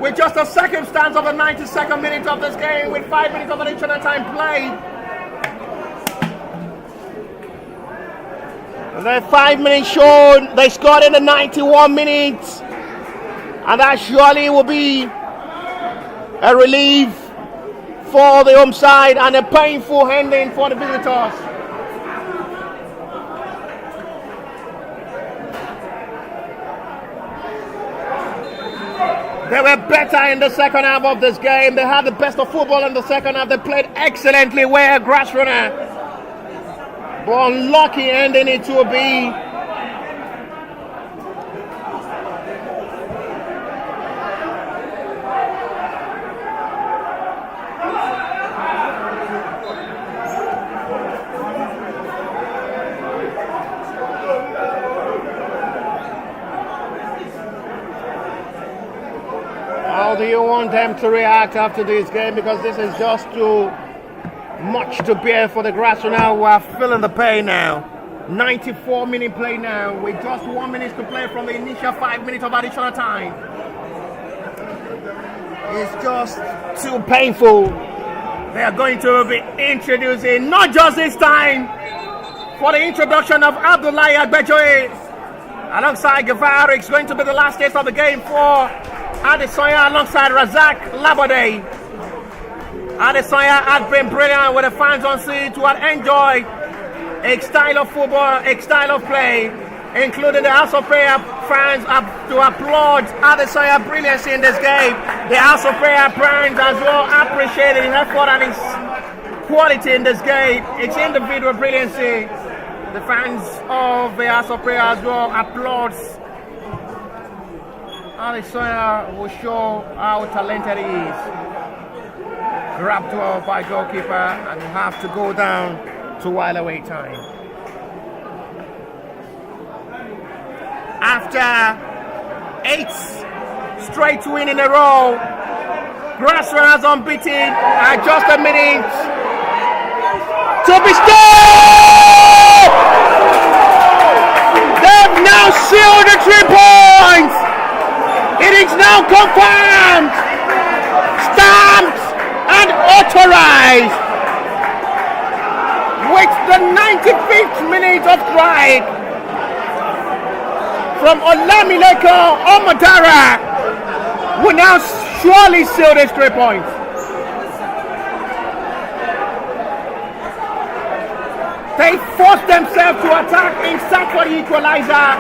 With just a circumstance of the 92nd minute of this game with 5 minutes of additional time played. The 5 minutes shown, they scored in the 91 minutes. And that surely will be a relief for the home side and a painful ending for the visitors. They were better in the second half of this game. They had the best of football in the second half. They played excellently well, Grassrunner. But unlucky ending it to be. How do you want them to react after this game? Because this is just too much to bear for the Grassrunners who are feeling the pain now. 94-minute play now, with just 1 minute to play from the initial 5 minutes of additional time. It's just too painful. They are going to be introducing, not just this time, for the introduction of Abdoulaye Agbejoye alongside Kwara. It's going to be the last taste of the game for Adesanya alongside Razak Labode. Adesanya has been brilliant with the fans on seat to enjoy a style of football, a style of play, including the House of Prayer fans to applaud Adesanya's brilliance in this game. The House of Prayer fans as well appreciate his effort and his quality in this game, its individual brilliancy. The fans of the House of Prayer as well applauds Adesanya, will show how talented he is. Grabbed off by goalkeeper and have to go down to while away time. After 8 straight wins in a row, Grassrunners unbeaten at just a minute to be stopped. They've now sealed the 3 points. It is now confirmed, stamped and authorized. With the 95th minute of strike from Olamileko Omadara, will now surely seal these 3 points. They forced themselves to attack in search for the equalizer.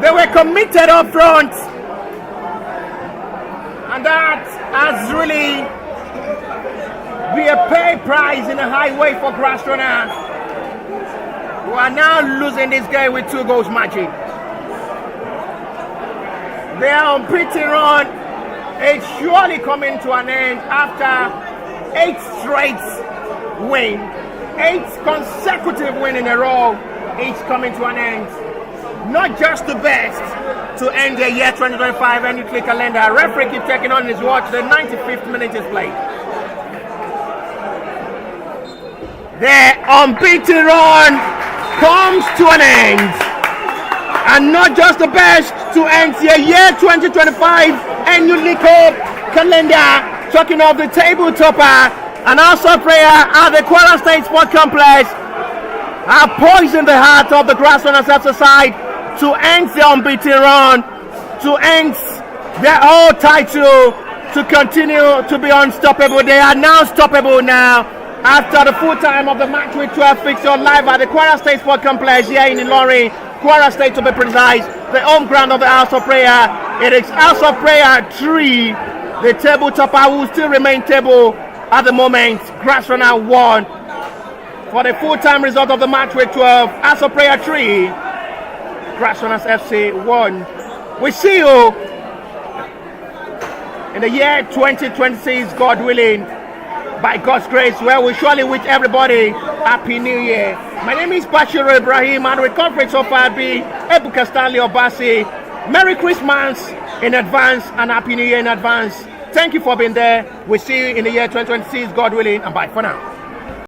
They were committed up front, and that has really be a pay price in a highway for Grassrunners, who are now losing this game with 2 goals margin. Their unbeaten run is surely coming to an end after 8 straight wins, 8 consecutive wins in a row. It's coming to an end. Not just the best to end the year 2025 NUclear calendar. Referee keeps checking on his watch. The 95th minute is played. Their unbeaten run comes to an end, and not just the best to end the year 2025 NUclear calendar. Talking of the table topper and also prayer at the Kwara State Sport Complex have poisoned the heart of the Grassrunners FC side to end the unbeaten run, to end their whole title, to continue to be unstoppable. They are now stoppable now. After the full time of the match with 12 fixture live at the Kwara State Sport Complex here in Ilorin, Kwara State to be precise, the home ground of the House of Prayer. It is House of Prayer 3, the table topper will still remain table at the moment. Grassrunners 1 for the full time result of the match with 12. House of Prayer 3, Grassrunners FC 1. We see you in the year 2026, God willing. By God's grace, where we surely wish everybody Happy New Year. My name is Bashir Ibrahim, and with conference so far be Ebuka Stanley Obasi. Merry Christmas in advance and Happy New Year in advance. Thank you for being there. We'll see you in the year 2026, God willing, and bye for now.